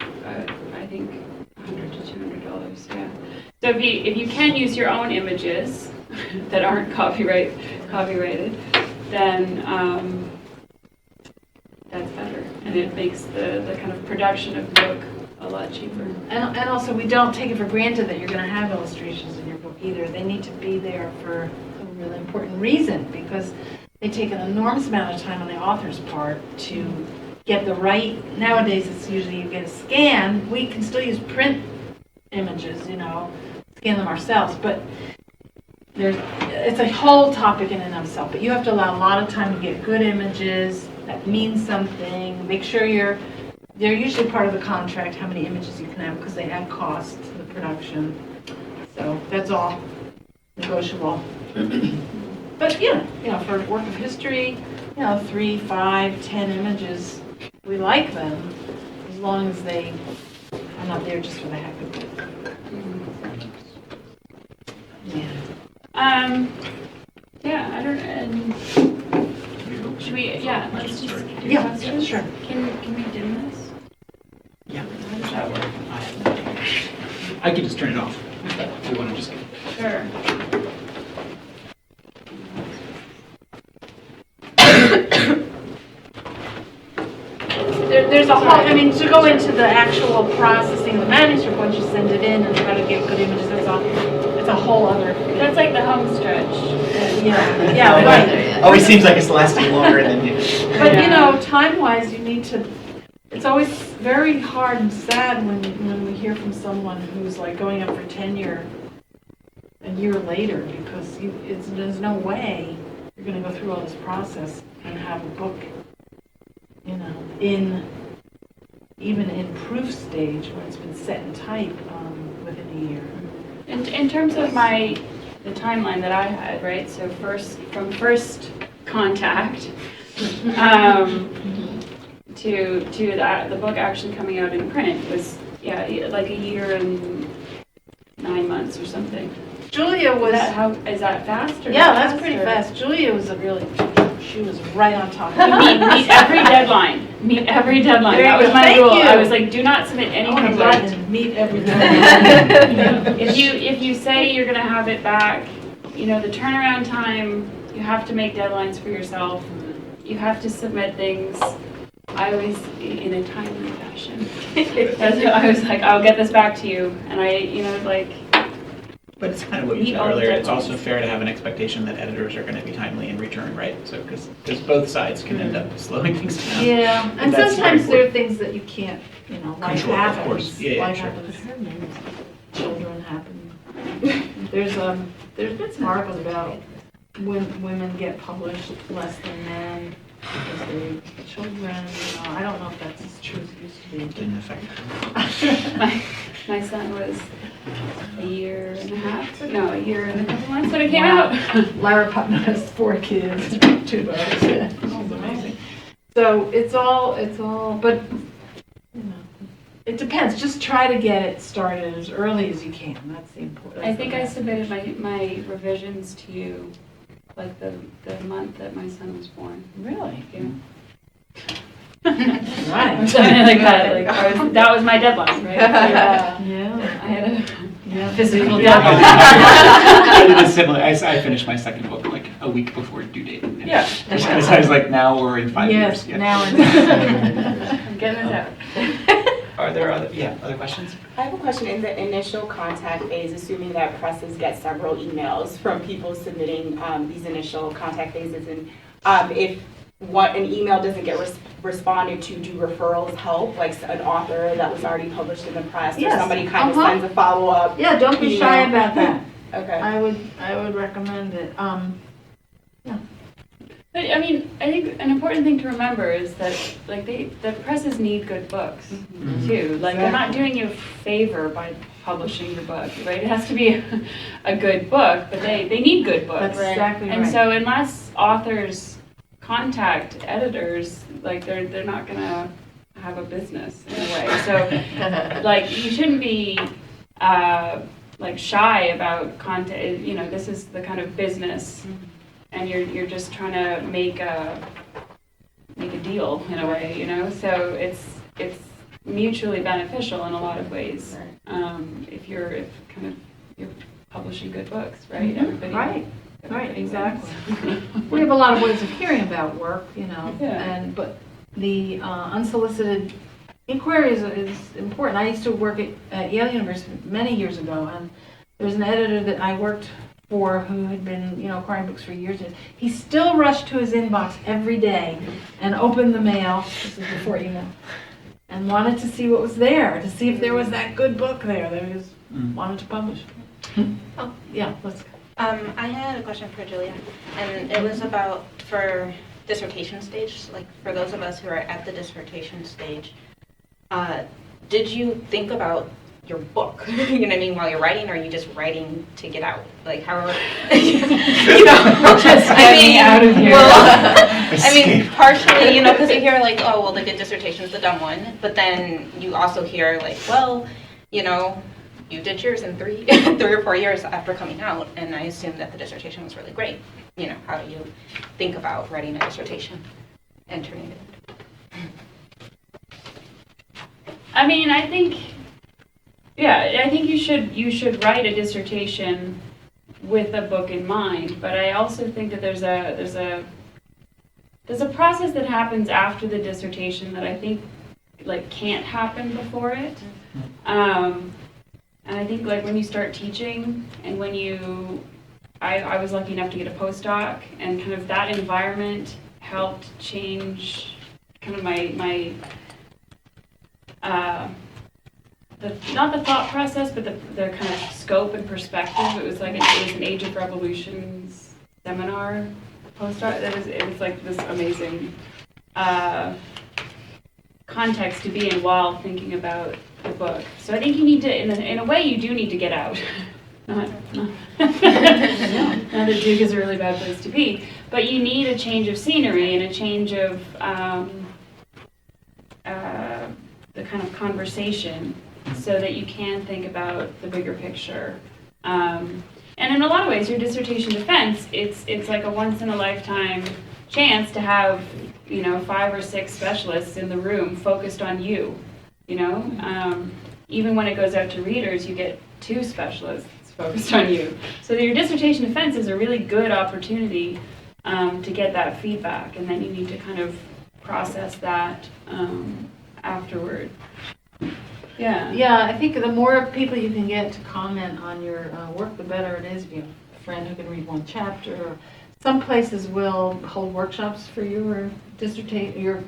I think $100 to $200. Yeah. So if you can use your own images that aren't copyrighted, then that's better, and it makes the kind of production of the book a lot cheaper. And also, we don't take it for granted that you're going to have illustrations in your book either. They need to be there for a really important reason, because they take an enormous amount of time on the author's part to get the right. Nowadays, it's usually you get a scan. We can still use print images, scan them ourselves, but it's a whole topic in and of itself. But you have to allow a lot of time to get good images that mean something. Make sure they're usually part of the contract, how many images you can have, because they add cost to the production. So that's all negotiable. But for work of history 3, 5, 10 images, we like them, as long as they are not there just for the heck of it. Yeah, I don't, should we, let's just do Yeah, questions? sure. Can we dim this? Yeah. How does that work? I can just turn it off. If we want to just. Sure. There's a whole, I mean, to go into the actual processing of the manuscript, once you send it in and try to get good images, it's a whole other. That's like the home stretch. Yeah, right. Always seems like it's lasting longer than you. But time-wise, you need to, it's always very hard and sad when we hear from someone who's like going up for tenure a year later, because there's no way you're going to go through all this process and have a book, even in proof stage when it's been set in type within a year. In terms of the timeline that I had, right? So from first contact to the book actually coming out in print was like a year and 9 months or something. Julia was. Is that fast? Or Yeah, not that's pretty or? fast. Julia was she was right on top. Meet every deadline. Meet every deadline. There That you was go. my Thank rule. you. I was like, do not submit I anything want to late. button, meet every time. If you say you're going to have it back, the turnaround time, you have to make deadlines for yourself. You have to submit things. I always in a timely fashion. I was like, I'll get this back to you, and But it's kind of what you Meet said all the earlier. It's deadlines. also fair to have an expectation that editors are going to be timely in return, right? So because both sides can end up slowing things down. Yeah, and That's sometimes very there are things that you can't, life Control, of happens. course. Yeah, Life sure. happens. Children happen. There's been some articles about when women get published less than men because they children. I don't know if that's as true as it used to be. Didn't affect my son was a year and a couple months when it came out. Lara Putnam has 4 kids, 2 daughters. She's amazing. So it's all, but it depends. Just try to get it started as early as you can. That's the important. I think I submitted my revisions to you like the month that my son was born. Really. Yeah. Right. Something like that. That was my deadline, right? Yeah. I had a Physical deadline. I did a similar. I finished my second book like a week before due date. Yeah. Because I was like, now we're in 5 Yes, years. now I'm getting this out. Are there other questions? I have a question. In the initial contact phase, assuming that presses get several emails from people submitting these initial contact phases, and if an email doesn't get responded to, do referrals help? Like an author that was already published in the press, Yes. or somebody kind of sends a follow-up? Yeah, don't be shy email? about that. Okay. I would recommend it. But I mean, I think an important thing to remember is that the presses need good books too. Like they're not doing you a favor by publishing your book, right? It has to be a good book, but they need good books. That's exactly right. And so unless authors contact editors, they're not gonna have a business in a way. So you shouldn't be shy about content. This is the kind of business. And you're just trying to make a deal in a way, So it's mutually beneficial in a lot of ways. If you're publishing good books, right? Everybody. Right, everybody exactly. wins. We have a lot of ways of hearing about work, Yeah. but the unsolicited inquiry is important. I used to work at Yale University many years ago, and there was an editor that I worked for who had been, acquiring books for years. He still rushed to his inbox every day and opened the mail, this is before email, and wanted to see what was there, to see if there was that good book there that he was wanted to publish. Oh, yeah, let's go. I had a question for Julia, and it was about for dissertation stage, like for those of us who are at the dissertation stage, did you think about your book, you know what I mean, while you're writing, or are you just writing to get out? Like, however, just get me out of here. Well, I mean, partially, because you hear like, oh, well, like a dissertation's the dumb one, but then you also hear like, well, you did yours in 3 or 4 years after coming out, and I assume that the dissertation was really great. How do you think about writing a dissertation and turning it in? I mean, I think you should write a dissertation with a book in mind, but I also think that there's a process that happens after the dissertation that I think like can't happen before it. And I think like when you start teaching and when I was lucky enough to get a postdoc, and kind of that environment helped change kind of my not the thought process, but the kind of scope and perspective. It was an Age of Revolutions seminar postdoc. It was like this amazing context to be in while thinking about the book. So I think you need to, in a way, you do need to get out. Not that Duke is a really bad place to be, but you need a change of scenery and a change of the kind of conversation, so that you can think about the bigger picture. And in a lot of ways, your dissertation defense, it's like a once in a lifetime chance to have 5 or 6 specialists in the room focused on you. Even when it goes out to readers, you get 2 specialists focused on you. So your dissertation defense is a really good opportunity to get that feedback, and then you need to kind of process that afterward. Yeah, I think the more people you can get to comment on your work, the better it is. If you have a friend who can read 1 chapter, or some places will hold workshops for your your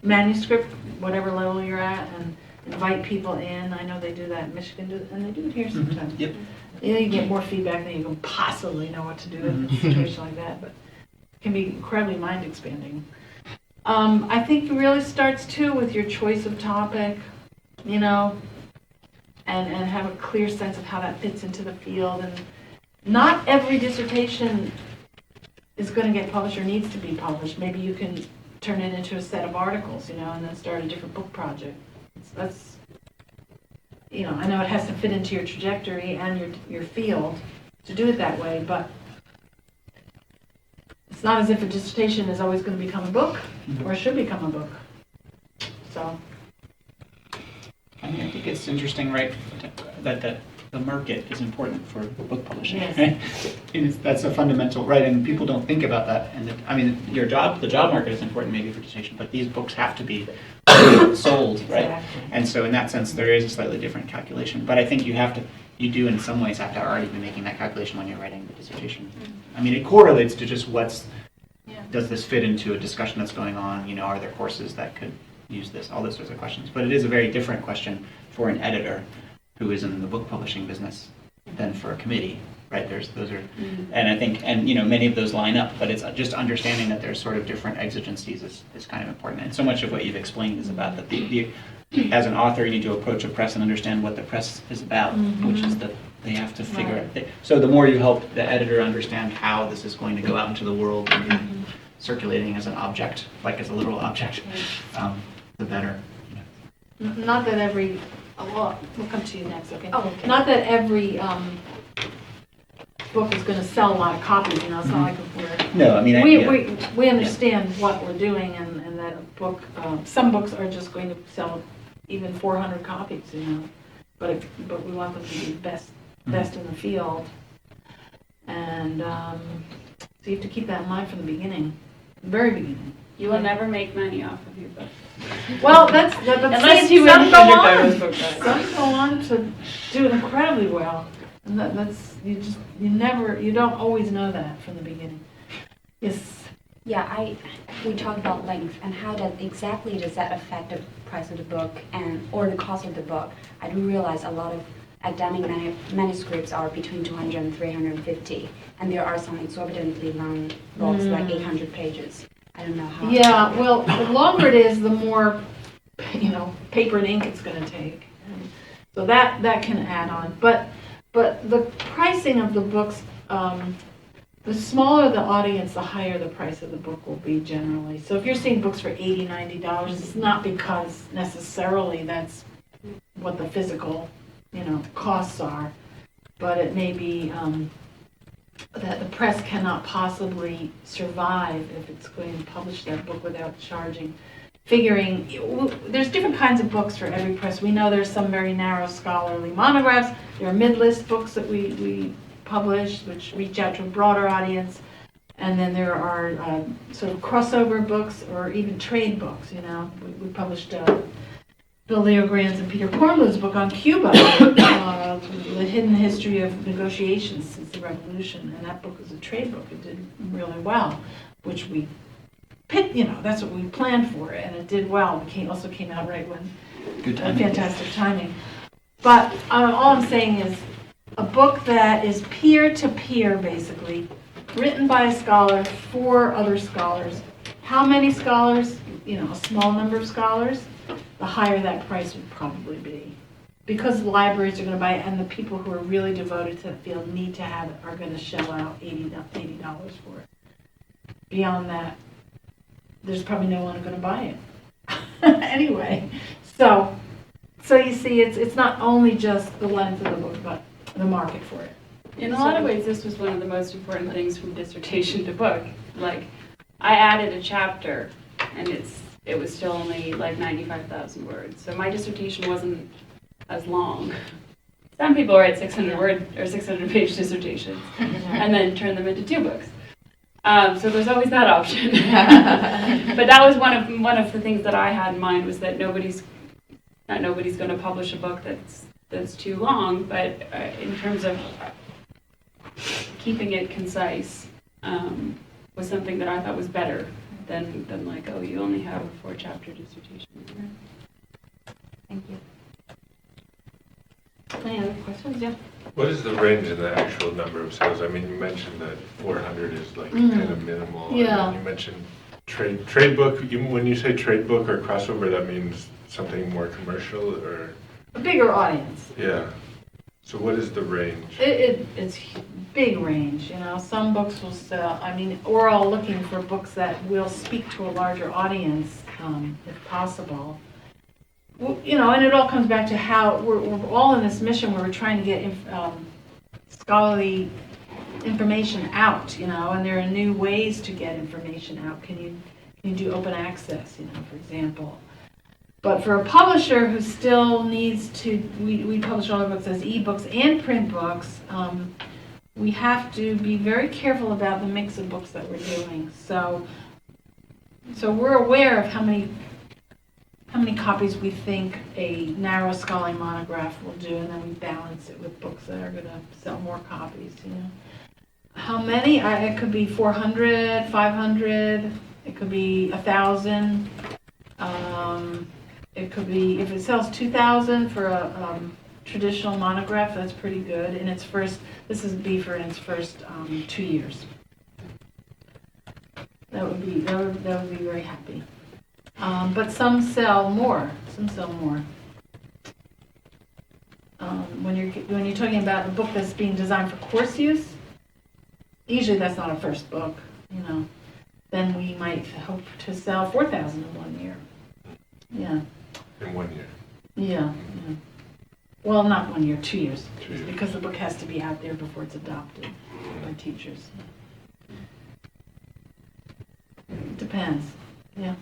manuscript, whatever level you're at, and invite people in. I know they do that in Michigan, and they do it here sometimes. Yep. You get more feedback than you can possibly know what to do in a situation like that, but it can be incredibly mind expanding. I think it really starts too with your choice of topic, and have a clear sense of how that fits into the field. And not every dissertation is going to get published or needs to be published. Maybe you can turn it into a set of articles, and then start a different book project. That's, I know it has to fit into your trajectory and your field to do it that way, but it's not as if a dissertation is always going to become a book, or should become a book. So. I mean, I think it's interesting, right, that the market is important for book publishing, Yes. right? And that's a fundamental, right, and people don't think about that. And the job market is important maybe for dissertation, but these books have to be sold, right? Exactly. And so in that sense, there is a slightly different calculation. But I think you do in some ways have to already be making that calculation when you're writing the dissertation. I mean, it correlates to just does this fit into a discussion that's going on? Are there courses that could use this? All those sorts of questions. But it is a very different question for an editor who is in the book publishing business than for a committee, right? And I think, many of those line up, but it's just understanding that there's sort of different exigencies is kind of important. And so much of what you've explained is about that as an author, you need to approach a press and understand what the press is about, which is that they have to figure out. So the more you help the editor understand how this is going to go out into the world and be circulating as an object, like as a literal object, the better. Not that every, we'll come to you next, okay? Oh, okay. Not that every book is going to sell a lot of copies, it's not like we're... No, I mean, We understand what we're doing, and that a book, some books are just going to sell even 400 copies, but we want them to be best in the field. And so you have to keep that in mind from the beginning, the very beginning. You will never make money off of your book. Well, that's Unless you some win go the on. Douglas Book Prize. Some go on to do incredibly well, and that's you don't always know that from the beginning. Yes. Yeah, we talked about length and how that exactly does that affect the price of the book or the cost of the book. I do realize a lot of academic manuscripts are between 200 and 350, and there are some exorbitantly long books like 800 pages. I don't know how. Yeah, well, the longer it is, the more paper and ink it's going to take. So that can add on. But the pricing of the books the smaller the audience, the higher the price of the book will be generally. So if you're seeing books for $80, $90, it's not because necessarily that's what the physical, costs are, but it may be that the press cannot possibly survive if it's going to publish that book without charging. There's different kinds of books for every press. We know there's some very narrow scholarly monographs. There are mid-list books that we publish, which reach out to a broader audience. And then there are sort of crossover books or even trade books, We published Bill Leogrand's and Peter Kornbluth's book on Cuba, the hidden history of negotiations since the revolution. And that book was a trade book. It did really well, which we picked, that's what we planned for, and it did well. It also came out right when, Good timing. Fantastic timing. But all I'm saying is a book that is peer-to-peer, basically, written by a scholar for other scholars. How many scholars? A small number of scholars. The higher that price would probably be. Because the libraries are going to buy it, and the people who are really devoted to the field need to have it are going to shell out $80 for it. Beyond that, there's probably no one going to buy it. Anyway, so you see, it's not only just the length of the book, but the market for it. In a lot of ways, this was one of the most important things from dissertation to book. Like, I added a chapter, and it was still only like 95,000 words. So my dissertation wasn't as long. Some people write 600-word or 600-page dissertations and then turn them into 2 books. So there's always that option. But that was one of the things that I had in mind, was that nobody's going to publish a book that's too long. But in terms of keeping it concise, was something that I thought was better than like, oh, you only have a 4-chapter dissertation. Thank you. Any other questions? Yeah. What is the range in the actual number of sales? I mean, you mentioned that 400 is like kind of minimal. Yeah. And you mentioned trade book. When you say trade book or crossover, that means something more commercial, or? A bigger audience. Yeah. So what is the range? It's big range, Some books will sell. I mean, we're all looking for books that will speak to a larger audience, if possible. And it all comes back to how we're all in this mission where we're trying to get scholarly information out, and there are new ways to get information out. Can you do open access, for example? But for a publisher who still needs to, we publish all our books as ebooks and print books, we have to be very careful about the mix of books that we're doing. So we're aware of how many copies we think a narrow scholarly monograph will do, and then we balance it with books that are going to sell more copies, How many? It could be 400, 500, it could be 1,000. It could be, if it sells 2,000 for a traditional monograph, that's pretty good. In its first, this is B for in its first 2 years. That would be very happy. But some sell more. When you're talking about a book that's being designed for course use, usually that's not a first book, Then we might hope to sell 4,000 in 1 year. Yeah. In 1 year? Yeah. Well, not 1 year, 2 years. 2 years. Because the book has to be out there before it's adopted by teachers. It depends. Yeah.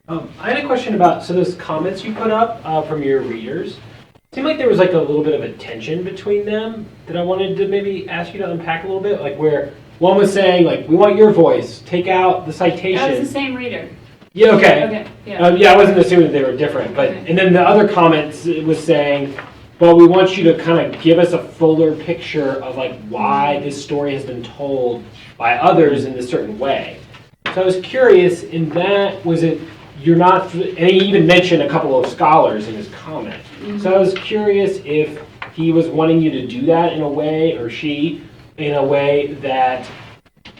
I had a question about, so those comments you put up from your readers, it seemed like there was like a little bit of a tension between them that I wanted to maybe ask you to unpack a little bit, like where one was saying, like, we want your voice, take out the citation. That was the same reader. Yeah, okay. Okay, yeah. Yeah, I wasn't assuming that they were different, but, Okay. and then the other comments, it was saying, well, we want you to kind of give us a fuller picture of like why this story has been told by others in this certain way. So I was curious, in that, was it, you're not, and he even mentioned a couple of scholars in his comment. So I was curious if he was wanting you to do that in a way, or she, in a way that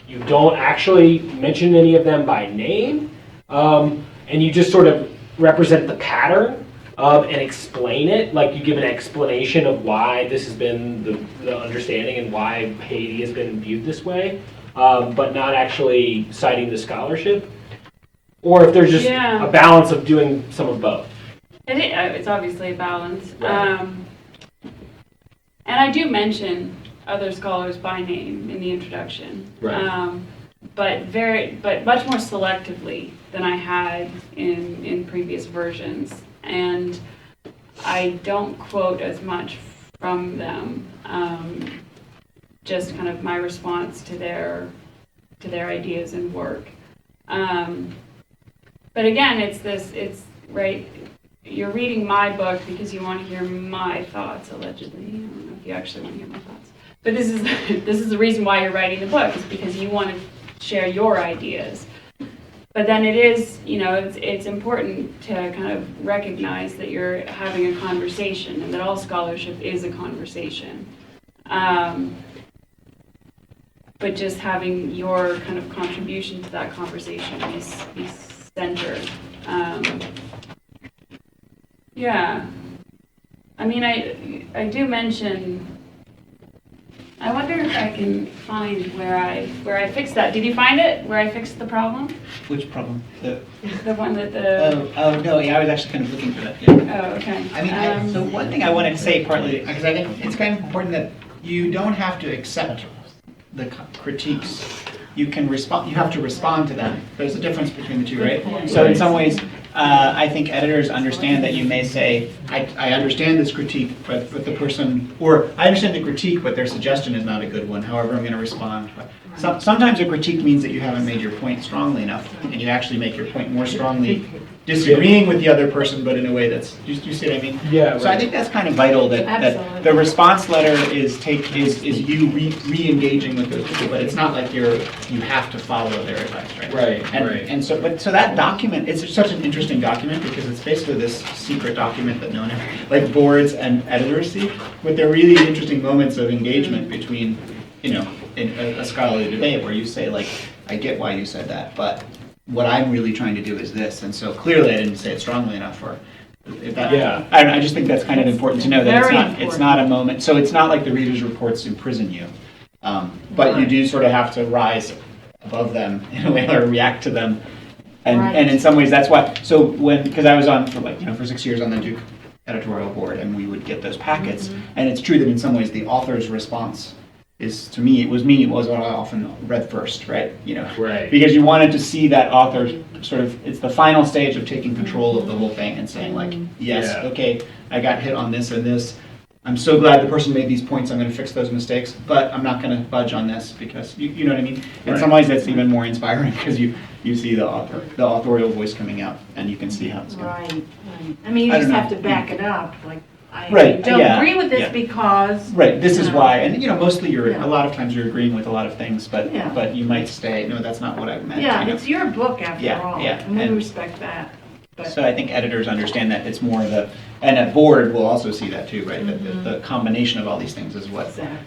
you don't actually mention any of them by name, and you just sort of represent the pattern and explain it, like you give an explanation of why this has been the understanding and why Haiti has been viewed this way, but not actually citing the scholarship? Or if there's just Yeah. a balance of doing some of both? It's obviously a balance. Right. And I do mention other scholars by name in the introduction. Right. But much more selectively than I had in previous versions. And I don't quote as much from them. Just kind of my response to their ideas and work. But again, it's right. You're reading my book because you want to hear my thoughts, allegedly. I don't know if you actually want to hear my thoughts. But this is the reason why you're writing the book, is because you want to share your ideas. But then it is, it's important to kind of recognize that you're having a conversation and that all scholarship is a conversation. But just having your kind of contribution to that conversation be centered. Yeah. I mean, I do mention. I wonder if I can find where I fixed that. Did you find it? Where I fixed the problem? Which problem? The one that the. Oh no, yeah, I was actually kind of looking for that. Yeah. Oh, okay. I mean, so one thing I wanted to say partly, because I think it's kind of important that you don't have to accept the critiques. You can respond. You have to respond to them. There's a difference between the two, right? So in some ways, I think editors understand that you may say, I understand this critique, but the person, or I understand the critique, but their suggestion is not a good one. However, I'm going to respond. Sometimes a critique means that you haven't made your point strongly enough, and you actually make your point more strongly, disagreeing with the other person, but in a way that's, do you see what I mean? Yeah. Right. So I think that's kind of vital that the response letter is you re-engaging with those people, but it's not like you have to follow their advice, right? Right. And so that document, it's such an interesting document because it's basically this secret document that no one ever, like boards and editors see, but they're really interesting moments of engagement between, in a scholarly debate where you say, like, I get why you said that, but what I'm really trying to do is this, and so clearly I didn't say it strongly enough, or if that, Yeah. I don't know, I just think that's kind of important to know that Very it's not a moment, so it's not like the reader's reports imprison you, but you do sort of have to rise above them in a way or react to them, and in some ways that's why, so because I was on for 6 years on the Duke editorial board, and we would get those packets, and it's true that in some ways the author's response is, to me, it was what I often read first, right? Right. Because you wanted to see that author sort of, it's the final stage of taking control of the whole thing and saying, like, yes, Yeah. okay, I got hit on this and this. I'm so glad the person made these points. I'm going to fix those mistakes, but I'm not going to budge on this because you know what I mean. In some ways, that's even more inspiring because you see the authorial voice coming out, and you can see how it's going. Right. I mean, you I just don't have know. to back it up, like, I Right, don't yeah, agree with this yeah. because. Right. This is why, and mostly Yeah. a lot of times you're agreeing with a lot of things, but Yeah. you might say, no, that's not what I meant. Yeah, it's your book after Yeah, all, yeah, and we and- respect that. But So I think editors understand that it's more and a board will also see that too, right? That the combination of all these things is what. Exactly.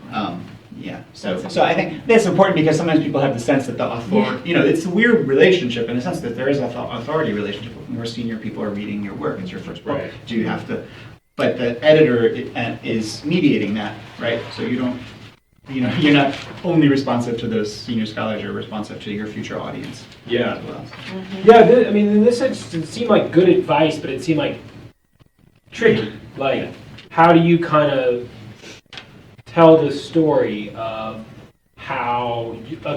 Yeah. So I think that's important because sometimes people have the sense that the authority, it's a weird relationship in a sense that there is an authority relationship. More senior people are reading your work. It's your first book. Right. Do you have to? But the editor is mediating that, right? So you don't. You're not only responsive to those senior scholars, you're responsive to your future audience Yeah. as well. Yeah, I mean, in this sense, it seemed like good advice, but it seemed like tricky. Like, how do you kind of tell the story of how a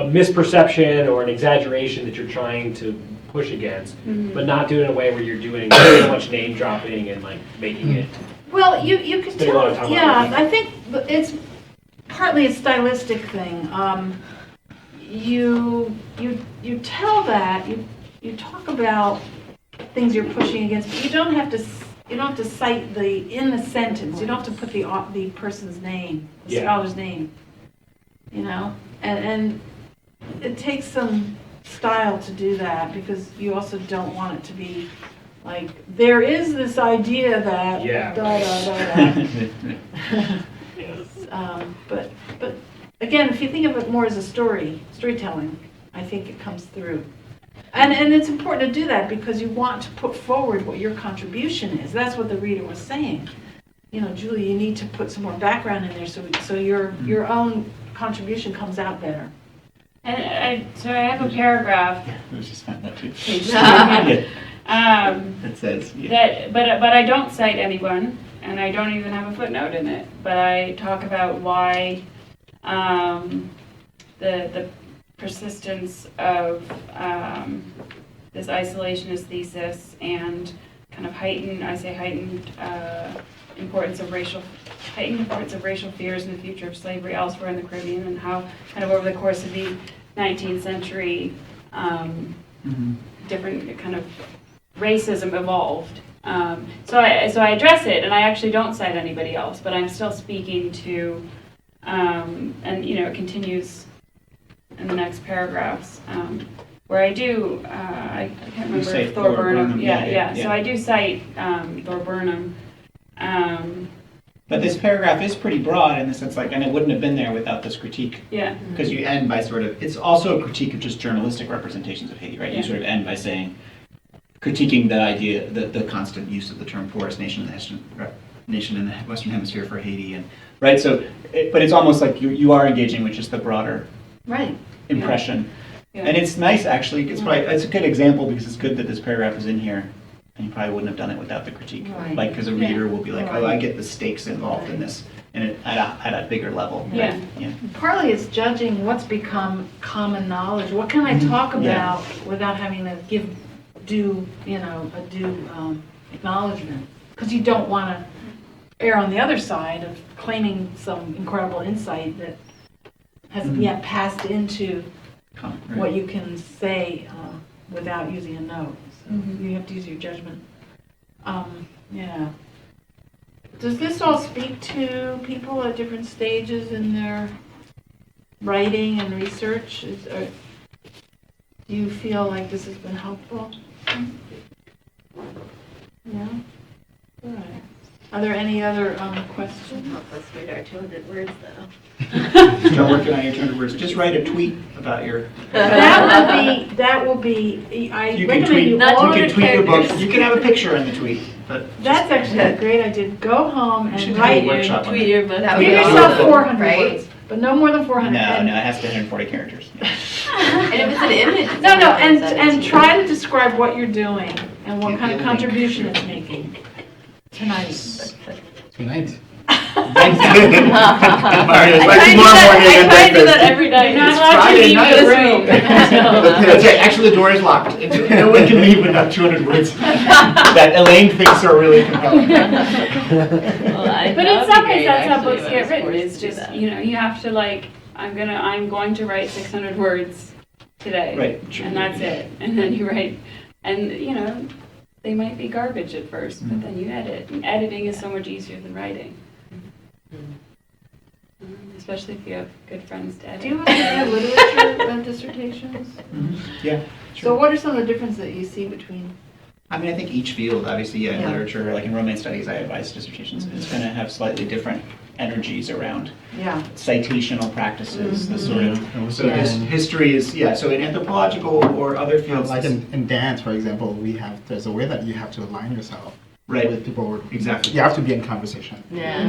misperception or an exaggeration that you're trying to push against, but not do it in a way where you're doing so much name dropping and like making it. Well, you can Spend a lot of tell, time on yeah, it. I think it's partly a stylistic thing. You tell that, you talk about things you're pushing against, but you don't have to cite in the sentence, you don't have to put the person's name, the Yeah. scholar's name, and it takes some style to do that because you also don't want it to be like, there is this idea that Yeah. da da da da. But again, if you think of it more as a storytelling, I think it comes through. And it's important to do that because you want to put forward what your contribution is. That's what the reader was saying. Julie, you need to put some more background in there so your own contribution comes out better. So I have a paragraph. I was just found that too. Page two, Yeah, that says, yeah. but I don't cite anyone, and I don't even have a footnote in it. But I talk about why the persistence of this isolationist thesis and kind of heightened importance of racial fears in the future of slavery elsewhere in the Caribbean, and how kind of over the course of the 19th century different kind of racism evolved. So I address it, and I actually don't cite anybody else, but I'm still speaking to, and it continues in the next paragraphs, where I do, I can't remember say if Thor Burnham, yeah. So I do cite Thor Burnham. But this paragraph is pretty broad in the sense, like, and it wouldn't have been there without this critique. Yeah. Because you end by sort of, it's also a critique of just journalistic representations of Haiti, right? Yeah. You sort of end by saying, critiquing the idea, the constant use of the term poorest nation in the Western Hemisphere for Haiti, and right. So, but it's almost like you are engaging with just the broader impression, Yeah. and it's nice actually. It's a good example because it's good that this paragraph is in here, and you probably wouldn't have done it without the critique. Right. Like, because a reader will be like, oh, I get the stakes involved in this, and at a bigger level. Yeah. Right? Yeah. Partly it's judging what's become common knowledge. What can I talk Yeah. about without having to give due acknowledgement? Because you don't want to err on the other side of claiming some incredible insight that hasn't yet passed into Right. what you can say without using a note. So Mhm. you have to use your judgment. Yeah. Does this all speak to people at different stages in their writing and research? Do you feel like this has been helpful? No? All right. Are there any other questions? Help us read our 200 words, though. Still working on your 200 words. Just write a tweet about your. That will be, I You can recommend tweet. you You all can tweet your book. characters. You can have a picture in the tweet, but That's actually a great idea. Go home We should and do a write workshop on Tweet it. your book. That would Give be yourself awesome, 400 right? words, but no more than 400. No, And- it has to be 140 characters. And if it's an image. it's No, 117. and try to describe what you're doing and what Give kind of me a link. contribution it's making tonight. Tonight. Thanks. I try to do that every night. You're not It's allowed to Friday leave night. the room. That's right. Actually, the door is locked. No one can leave without 200 words that Elaine thinks are really compelling. But in some ways, that's how books get written. It's just, you have to I'm going to write 600 words today. Right. And that's it. And then you write, and they might be garbage at first, but then you edit. And editing is so much easier than writing. Especially if you have good friends to edit. Do you have any literature dissertations? Yeah. So what are some of the differences that you see between? I mean, I think each field, obviously, in Yeah. literature, like in romance studies, I advise dissertations. It's going to have slightly different energies around Yeah. citational practices, the sort of. And also So in- history is, so in anthropological or other fields, like in dance, for example, there's a way that you have to align yourself right? with people. Exactly. You have to be in conversation. Yeah.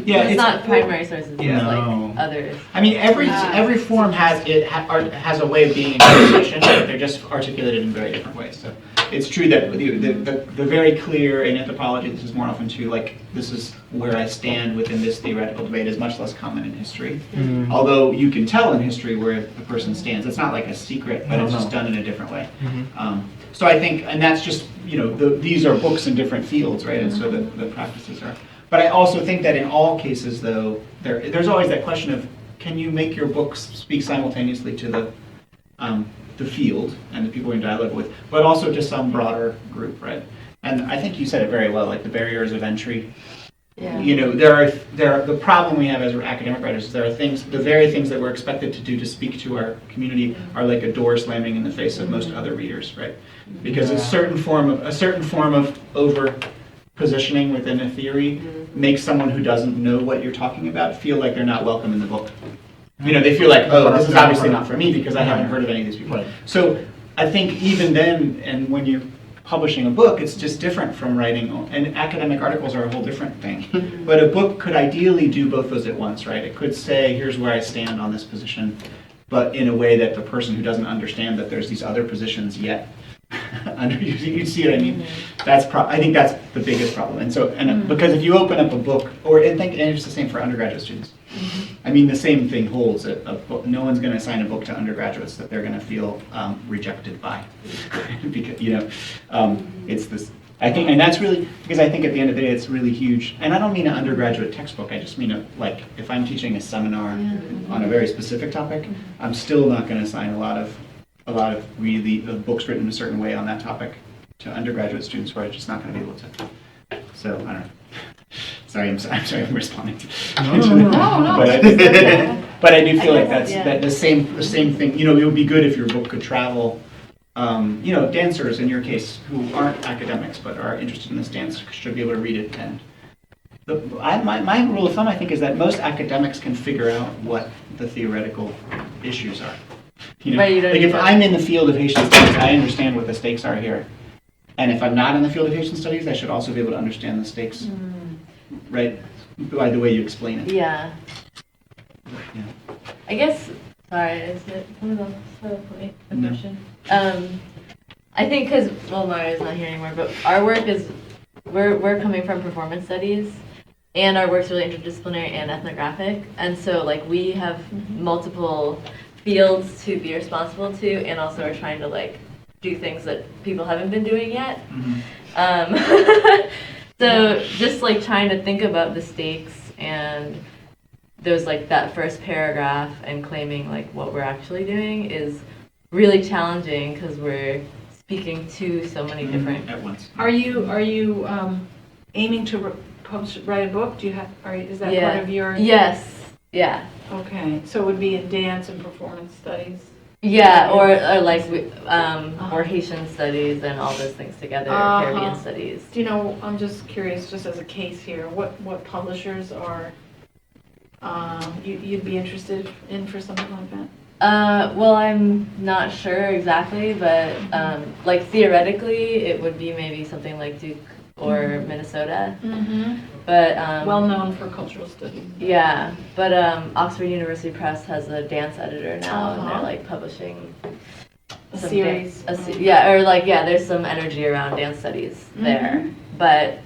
Yeah, It's not primary sources, it's No. like others. I mean, every form has has a way of being in conversation, but they're just articulated in very different ways. So it's true that the very clear in anthropology, this is more often true. Like, this is where I stand within this theoretical debate, is much less common in history. Although you can tell in history where the person stands. It's not like a secret, but No, it's just no. done in a different way. So I think, and that's just these are books in different fields, right? And so the practices are. But I also think that in all cases, though, there's always that question of, can you make your books speak simultaneously to the field and the people you're in dialogue with, but also to some broader group, right? And I think you said it very well, like the barriers of entry. Yeah. The problem we have as academic writers is there are things, the very things that we're expected to do to speak to our community are like a door slamming in the face of most other readers, right? Because a certain form of over positioning within a theory makes someone who doesn't know what you're talking about feel like they're not welcome in the book. They feel like, oh, this is obviously not for me because I haven't heard of any of these people. Right. So I think even then, and when you're publishing a book, it's just different from writing, and academic articles are a whole different thing. But a book could ideally do both those at once, right? It could say, here's where I stand on this position, but in a way that the person who doesn't understand that there's these other positions yet, you see what I mean? I think that's the biggest problem. And so, because if you open up a book, and it's the same for undergraduate students. I mean, the same thing holds. A book, no one's going to assign a book to undergraduates that they're going to feel rejected by, because it's this. I think, and that's really because I think at the end of the day, it's really huge. And I don't mean an undergraduate textbook. I just mean like if I'm teaching a seminar on a very specific topic, I'm still not going to assign a lot of really books written a certain way on that topic to undergraduate students where I'm just not going to be able to. So I don't know. Sorry, I'm sorry, I'm responding to. No. But I do feel like that's the same thing. You know, it would be good if your book could travel. You know, dancers in your case who aren't academics but are interested in this dance should be able to read it. And my rule of thumb, I think, is that most academics can figure out what the theoretical issues are. You know, Right, like if I'm in the field of Haitian studies, I understand what the stakes are here. And if I'm not in the field of Haitian studies, I should also be able to understand the stakes, right, by the way you explain it. Yeah. Yeah. I guess, sorry, is it one of the No. question? I think because, well, Maria's not here anymore, but our work is, we're coming from performance studies, and our work's really interdisciplinary and ethnographic, and so, like, we have multiple fields to be responsible to, and also are trying to, like, do things that people haven't been doing yet. So just like trying to think about the stakes and those, like, that first paragraph and claiming like what we're actually doing is really challenging because we're speaking to so many different At once. Are you aiming to write a book? Do you have? Is that part of your? Yes. Yeah. Okay, so it would be in dance and performance studies. Yeah, or like or Haitian studies and all those things together, Caribbean studies. Do you know? I'm just curious, just as a case here, what publishers are you'd be interested in for something like that? Well, I'm not sure exactly, but like theoretically, it would be maybe something like Duke or Minnesota. But Well known for cultural studies. yeah, but Oxford University Press has a dance editor now, and they're like publishing A some series. There's some energy around dance studies there. But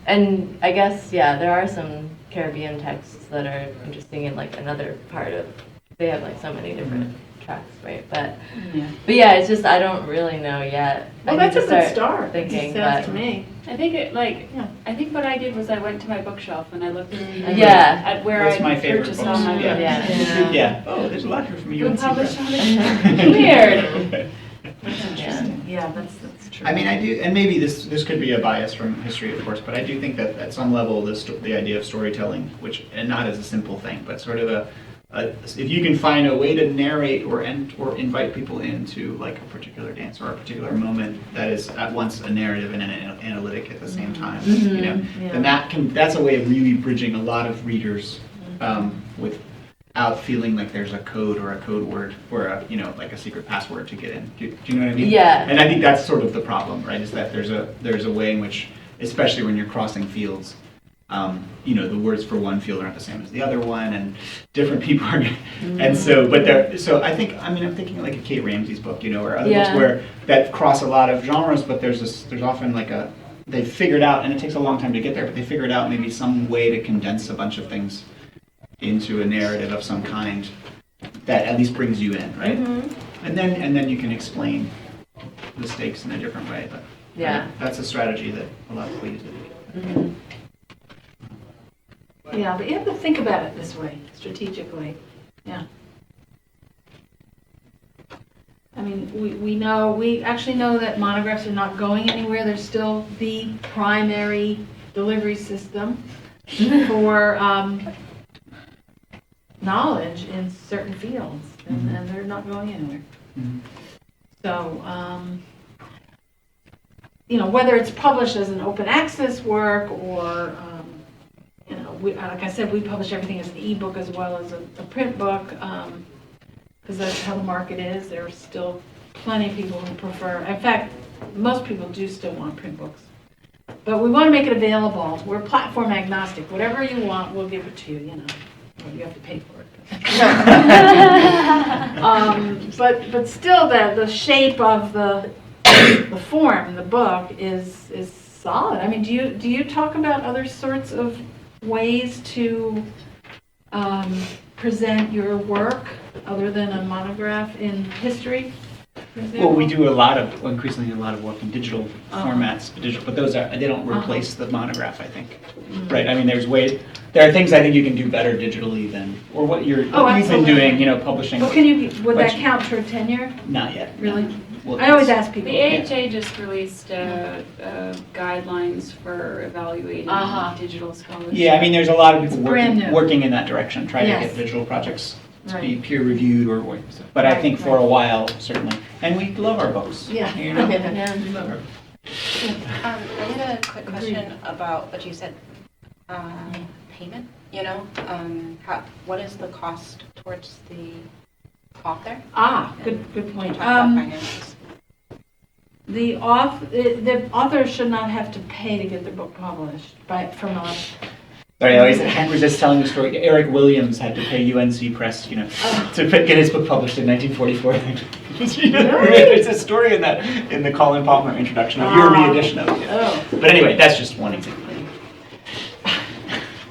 and I guess there are some Caribbean texts that are interesting in like another part of. They have like so many different tracks, right? But yeah, it's just I don't really know yet. Well, I need that's to a good start. thinking, Sounds but to me. I think I think what I did was I went to my bookshelf and I looked at where That's I my favorite purchased books. all my books. Yeah. Oh, there's a lot here from Who UNC published Press. all it? Weird. Yeah, that's true. I mean, I do, and maybe this could be a bias from history, of course, but I do think that at some level, the idea of storytelling, and not as a simple thing, but sort of if you can find a way to narrate or invite people into like a particular dance or a particular moment that is at once a narrative and an analytic at the same time, you know, then that's a way of really bridging a lot of readers without feeling like there's a code or a code word or like a secret password to get in. Do you know what I mean? Yeah. And I think that's sort of the problem, right? Is that there's a way in which, especially when you're crossing fields, the words for one field aren't the same as the other one, and different people are, and so I think I'm thinking like a Kate Ramsey's book, or other books where that cross a lot of genres, but there's often like they've figured out, and it takes a long time to get there, but they figured out maybe some way to condense a bunch of things into a narrative of some kind that at least brings you in, right? And then you can explain the stakes in a different way, but that's a strategy that a lot of people use. Yeah, but you have to think about it this way, strategically. Yeah. I mean, we actually know that monographs are not going anywhere. They're still the primary delivery system for knowledge in certain fields, and they're not going anywhere. So, whether it's published as an open access work or like I said, we publish everything as an ebook as well as a print book, because that's how the market is. There are still plenty of people who prefer. In fact, most people do still want print books. But we want to make it available. We're platform agnostic. Whatever you want, we'll give it to you. but you have to pay for it. But still, the shape of the form, the book is solid. I mean, do you talk about other sorts of ways to present your work other than a monograph in history? Well, we do increasingly a lot of work in digital formats, but those they don't replace the monograph, I think. Right? I mean, there are things I think you can do better digitally than, or what you've been doing, publishing. Well, would that count toward tenure? Not yet. Really? Well, I always ask people. The AHA just released guidelines for evaluating digital scholarship. Yeah, I mean, there's a lot of people brand new. working in that direction, trying to Yes. get digital projects to Right. be peer reviewed but I Right, think for a while, certainly. And we love our books. Yeah. You know? Yeah. We love our I had a quick question about what you said, payment, what is the cost towards the author? Good point. Talk about finances. The author should not have to pay to get their book published from us. Sorry, Hank was just telling the story. Eric Williams had to pay UNC Press, to get his book published in 1944. It's a story in the Colin Palmer introduction of your re-edition of it. Oh. But anyway, that's just one example.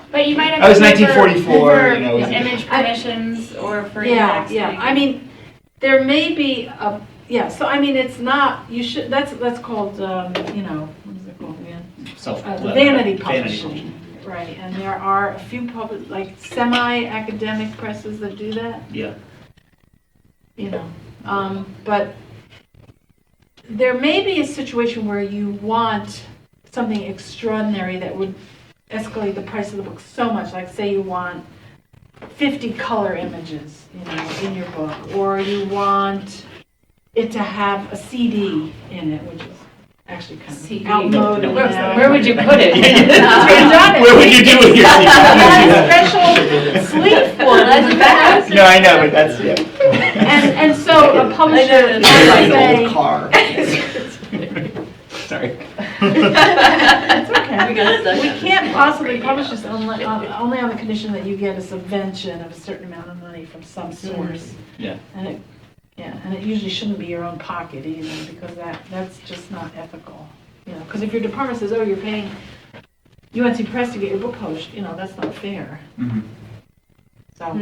But you might have That was to pay 1944, for it was- image permissions or for Yeah. indexing. I mean, there may be so I mean, it's not, that's called, what is it called again? Vanity publishing. Right, and there are a few like semi-academic presses that do that. Yeah. But there may be a situation where you want something extraordinary that would escalate the price of the book so much, like say you want 50 color images, in your book, or you want it to have a CD in it, which is actually kind of CD. outmoded now. Where would you put it? Where would you do with your You have a CD? special sleeve for it, that's bad. No, I know, but that's, yeah. And so a publisher might say, Old car. Sorry. it's okay. We got it stuck We on. can't possibly publish this only on the condition that you get a subvention of a certain amount of money from some source. Yeah. And it usually shouldn't be your own pocket either, because that's just not ethical. Because if your department says, oh, you're paying UNC Press to get your book published, that's not fair. Mhm. So.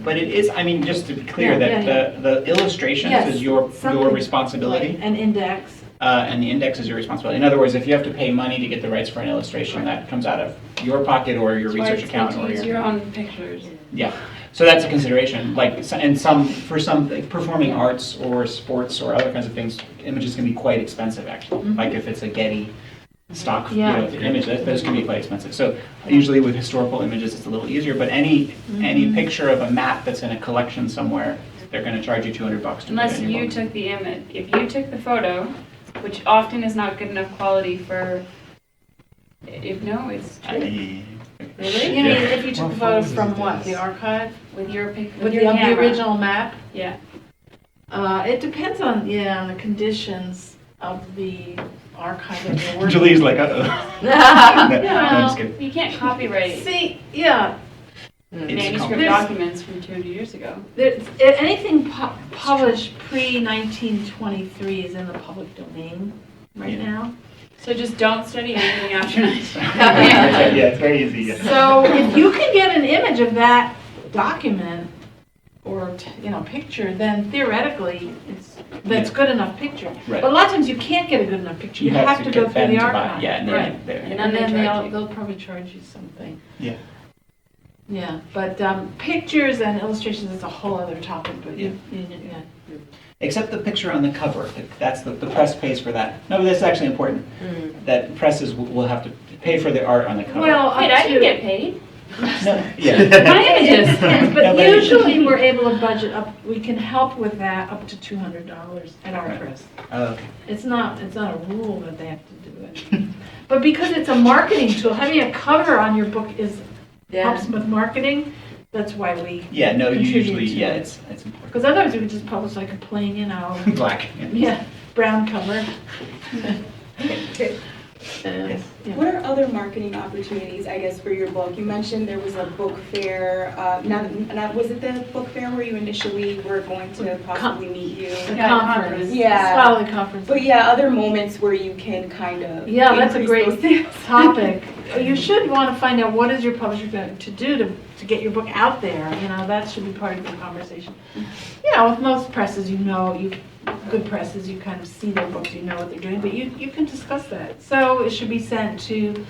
But it is, I mean, just to be clear, Yeah, that the illustrations Yes, is your something- responsibility. Right, an index. And the index is your responsibility. In other words, if you have to pay money to get the rights for an illustration, that comes out of your pocket or your research account or Use your own pictures. Yeah. So that's a consideration. Like, for some like, performing arts or sports or other kinds of things, images can be quite expensive actually. Mhm. Like if it's a Getty stock Yeah. image, those can be quite expensive. So usually with historical images, it's a little easier. But any picture of a map that's in a collection somewhere, they're going to charge you $200 to put Unless it in your you book. took the image. If you took the photo, which often is not good enough quality for, it's true. You Really? mean if you took Well, photos photos from these what, days. the archive? With your With your the camera. original map? Yeah. It depends on the conditions of the archive that you're working. Julie's like, uh-oh. No, I'm just kidding. You can't copyright See, yeah, It's manuscript complicated. documents from 200 years ago. anything published pre-1923 is in the public domain right now. So just don't study anything after 19. Yeah, it's very easy. Yeah. So if you can get an image of that document or picture, then theoretically that's good enough picture. Right. But a lot of times you can't get a good enough picture. You have to go get through them the to buy- archive. Yeah, and then Right. there. And And then then they charge you. they'll probably charge you something. Yeah. Yeah, but pictures and illustrations is a whole other topic, but yeah. Except the picture on the cover. That's the press pays for that. No, but that's actually important. That presses will have to pay for the art on the cover. Well, Wait, up I to- didn't get paid. No, yeah. My images. Yes, No, but but- usually we're able to budget up, we can help with that up to $200 at our Right. press. Oh, okay. It's not a rule that they have to do it. But because it's a marketing tool, having a cover on your book helps with marketing. That's why we Yeah, no, you contribute usually, to yeah, it. it's important. Because otherwise we could just publish like a plain, Black. yeah, brown cover. Yeah. What are other marketing opportunities, I guess, for your book? You mentioned there was a book fair. Was it the book fair where you initially were going to possibly meet you? The Yeah, conference. conference. Yeah. Scholarly conference. But yeah, other moments where you can kind of Yeah, that's a increase great those sales. topic. You should want to find out what is your publisher going to do to get your book out there. That should be part of the conversation. With most presses, good presses, you kind of see their books, you know what they're doing, but you can discuss that. So it should be sent to,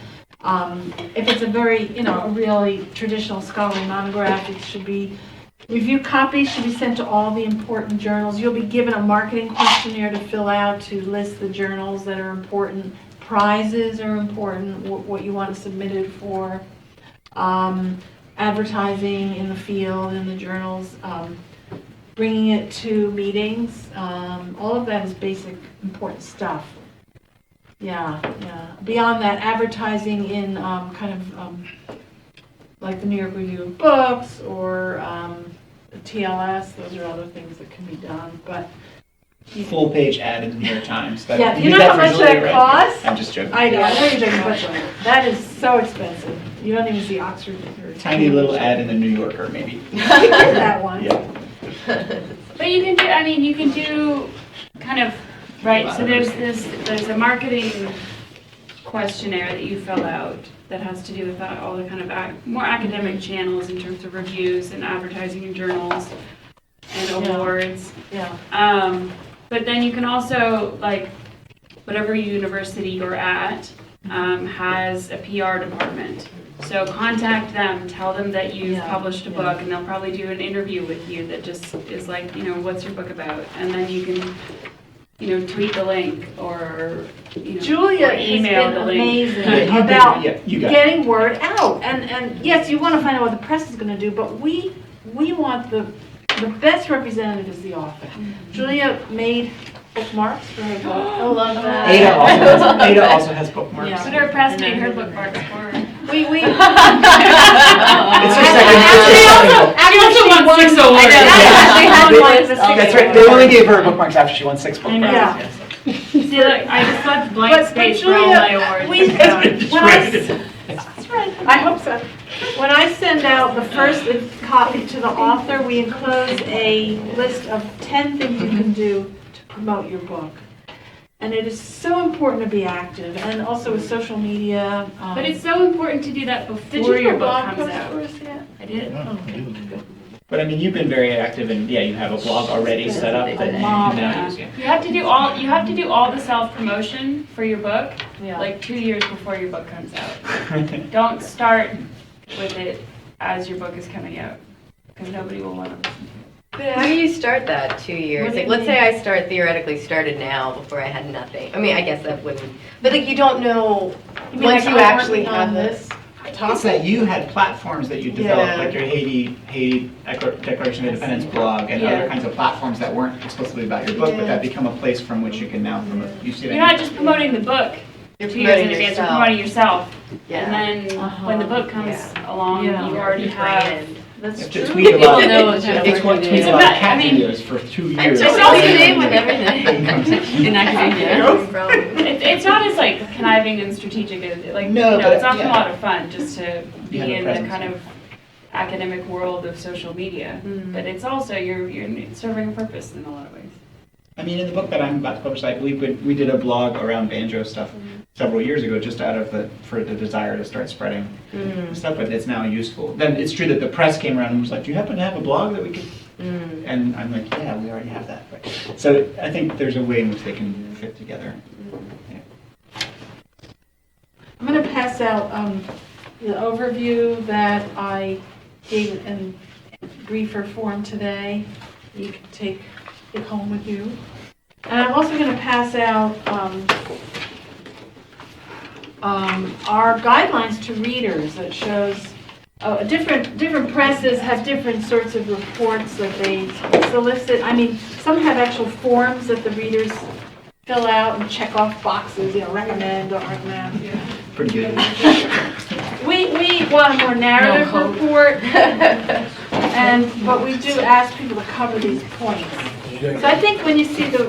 if it's a very, a really traditional scholarly monograph, it should be, review copies should be sent to all the important journals. You'll be given a marketing questionnaire to fill out to list the journals that are important. Prizes are important, what you want to submit it for. Advertising in the field, in the journals, bringing it to meetings. All of that is basic, important stuff. Yeah. Beyond that, advertising in like the New York Review of Books or TLS, those are other things that can be done. But Full page ad in the New York Times. do you know how much that costs? I'm just joking. I know you're joking, but that is so expensive. You don't even see Oxford. Or Tiny little ad in the New Yorker, maybe. that one. Yeah. But you can do kind of, right, so there's a marketing questionnaire that you fill out that has to do with all the kind of more academic channels in terms of reviews and advertising in journals and awards. Yeah. But then you can also, like, whatever university you're at has a PR department. So contact them, tell them that you've published a book, and they'll probably do an interview with you that just is like, what's your book about? And then you can, tweet the link or, Julia or email has the been link. amazing about you got it. getting word out. And yes, you want to find out what the press is going to do, but we want the best representative is the author. Julia made bookmarks for her book. I love that. Ada also has bookmarks. Yeah. But her press made her bookmarks for her. We It's her second. She also won 6 awards. That's right. They only gave her bookmarks after she won 6 bookmarks. Yeah. Yes. See, look, I just left blank space for all my awards. I hope so. When I send out the first copy to the author, we enclose a list of 10 things you can do to promote your book. And it is so important to be active, and also with social media. But it's so important to do that before your book comes out. I did. But I mean, you've been very active, and you have a blog already set up that you can now use. You have to do all the self-promotion for your book like 2 years before your book comes out. Don't start with it as your book is coming out, because nobody will want to listen to it. But how do you start that 2 years? Like, let's say I theoretically started now before I had nothing. I mean, I guess that wouldn't, but like you don't know once you actually have this. It's that you had platforms that you developed, like your Haiti Declaration of Independence blog and other kinds of platforms that weren't explicitly about your book, but that become a place from which you can now promote. You're not just promoting the book. You're 2 years in advance, you're promoting yourself. Yeah. And then when the book comes along, you already have. That's You have to true. tweet about People know what kind of it's work what you tweet do. about It's cat about- I mean, videos for 2 years. It's also the same with everything in academia. It's not as like conniving and strategic as No, but, it's often yeah. a lot of fun just to be have a in presence, the kind of academic world of social media. But it's also you're serving a purpose in a lot of ways. I mean, in the book that I'm about to publish, I believe we did a blog around banjo stuff several years ago, just out of the desire to start spreading stuff. But it's now useful. Then it's true that the press came around and was like, "Do you happen to have a blog that we could?" And I'm like, "Yeah, we already have that." But, so I think there's a way in which they can fit together. I'm going to pass out the overview that I gave in briefer form today. You can take it home with you. And I'm also going to pass out our guidelines to readers that shows different presses have different sorts of reports that they solicit. I mean, some have actual forms that the readers fill out and check off boxes, recommend or recommend. Pretty good. We want a more narrative report, but we do ask people to cover these points. So I think when you see the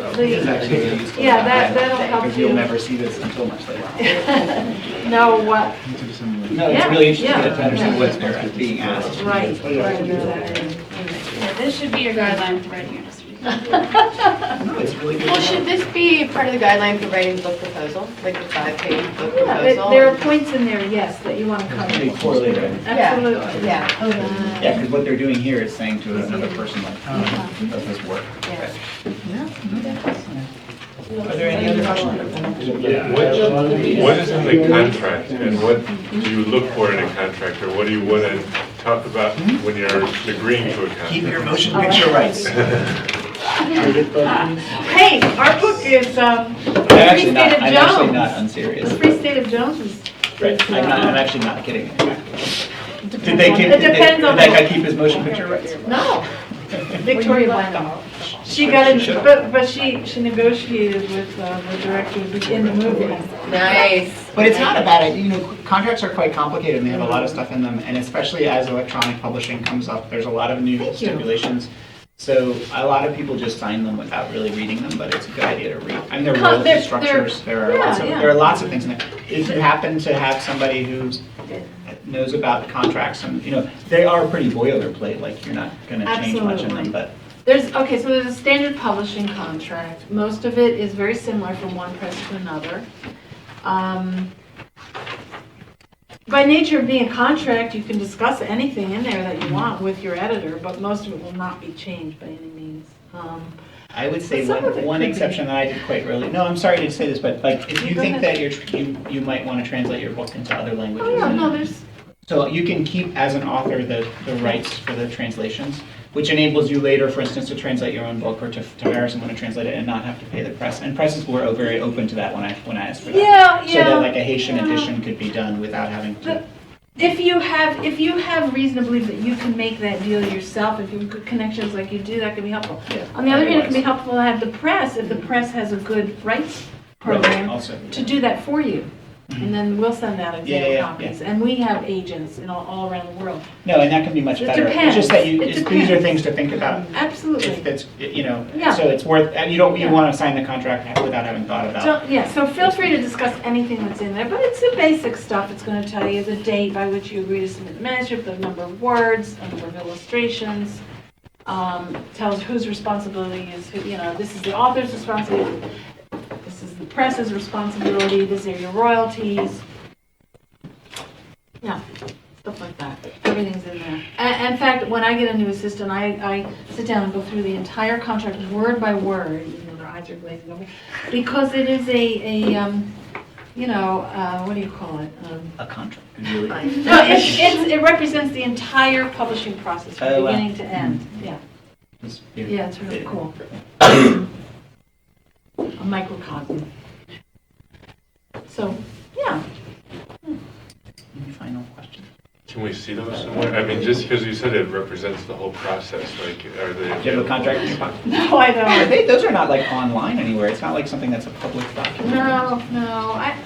yeah, that'll help Because you. you'll never see this until much later. Know what, No, it's Yeah, really interesting yeah. to understand what's being asked. right, exactly. Yeah, this should be your guideline for writing your dissertation. No, it's really good. Well, should this be part of the guideline for writing the book proposal, like the 5-page book Yeah, proposal? there are points in there, yes, that you want to Pretty cover. poorly written. Absolutely. Yeah. Yeah, because what they're doing here is saying to another person like, does this work? Yeah. Are there any other questions? What is in the contract, and what do you look for in a contract, or what do you want to talk about when you're agreeing to a contract? Keep your motion picture rights. Hey, our book is, I'm Free actually State of not, I'm actually Jones. not unserious. The Free State of Jones is. Right, is, I'm actually not kidding. Did It depends on that the- guy keep his motion picture rights? No, Victoria Bynum. She got it, but she negotiated with the director in the movie. Nice. But it's not a bad idea, you know, contracts are quite complicated and they have a lot of stuff in them, and especially as electronic publishing comes up, there's a lot of new Thank you. stipulations. So a lot of people just sign them without really reading them, but it's a good idea to read. I mean, there are They're- royalty structures, there are lots of, yeah. there are lots of things in there. If you happen to have somebody who knows about contracts and, you know, they are pretty boilerplate, like you're not gonna change much in them, Absolutely. but. Okay, so there's a standard publishing contract. Most of it is very similar from one press to another. By nature of being a contract, you can discuss anything in there that you want with your editor, but most of it will not be changed by any means. I would say But some of it one could be. exception that I did quite early, no, I'm sorry to say this, but like, if you Go think ahead. that you might want to translate your book into other languages. Oh, yeah, no, there's, So you can keep as an author the rights for the translations, which enables you later, for instance, to translate your own book or to hire someone to translate it and not have to pay the press. And presses were very open to that when I asked for that. yeah, So that yeah. like a Haitian edition could be done without having to. If you have reason to believe that you can make that deal yourself, if you have good connections like you do, that can be helpful. Yeah, On the other hand, it can be otherwise- helpful to have the press, if the press has a good rights Right, program, also. to do that for you. And then we'll send out example Yeah, copies. And we have agents all around the world. No, and that can be much It better. It's depends. just that It these are depends. things to think about. Absolutely. If it's, you know, Yeah. so it's worth, and you Yeah. want to sign the contract without having thought about. So, yeah, so feel free to discuss anything that's in there, but it's the basic stuff. It's going to tell you the date by which you agree to submit the manuscript, the number of words, the number of illustrations, tells whose responsibility is, you know, this is the author's responsibility, this is the press's responsibility, these are your royalties. Yeah, stuff like that. Everything's in there. And in fact, when I get a new assistant, I sit down and go through the entire contract word by word, even though their eyes are glazing over, because it is you know, what do you call it? A contract, really. No, it represents the entire publishing process from Oh, wow. beginning to end. Yeah, It's yeah, it's really cool. A microcosm. So, yeah. Any final question? Can we see those somewhere? I mean, just because you said it represents the whole process, like, are they? Do you have a contract in your pocket? No, I don't. Those are not like online anywhere. It's not like something that's a public document. No, I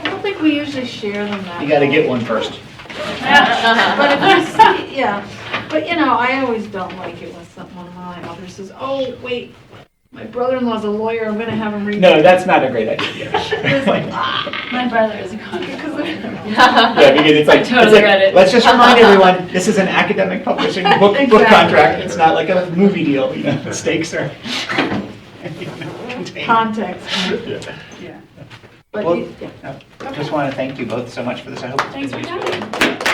don't think we usually share them that You got to way. get one first. But if you see, yeah, but you know, I always don't like it when one of my authors says, oh, wait, my brother-in-law's a lawyer, I'm gonna have him read. No, that's not a great idea. Like, My brother is a contract lawyer. yeah, because it's like, totally read it. let's just remind everyone, this is an academic publishing book Exactly. contract. It's not like a movie deal, you know, the stakes are. contained. Context, Yeah. yeah. But, Well, yeah. I just want to thank you both so much for this. I hope it's been Thanks for useful. coming.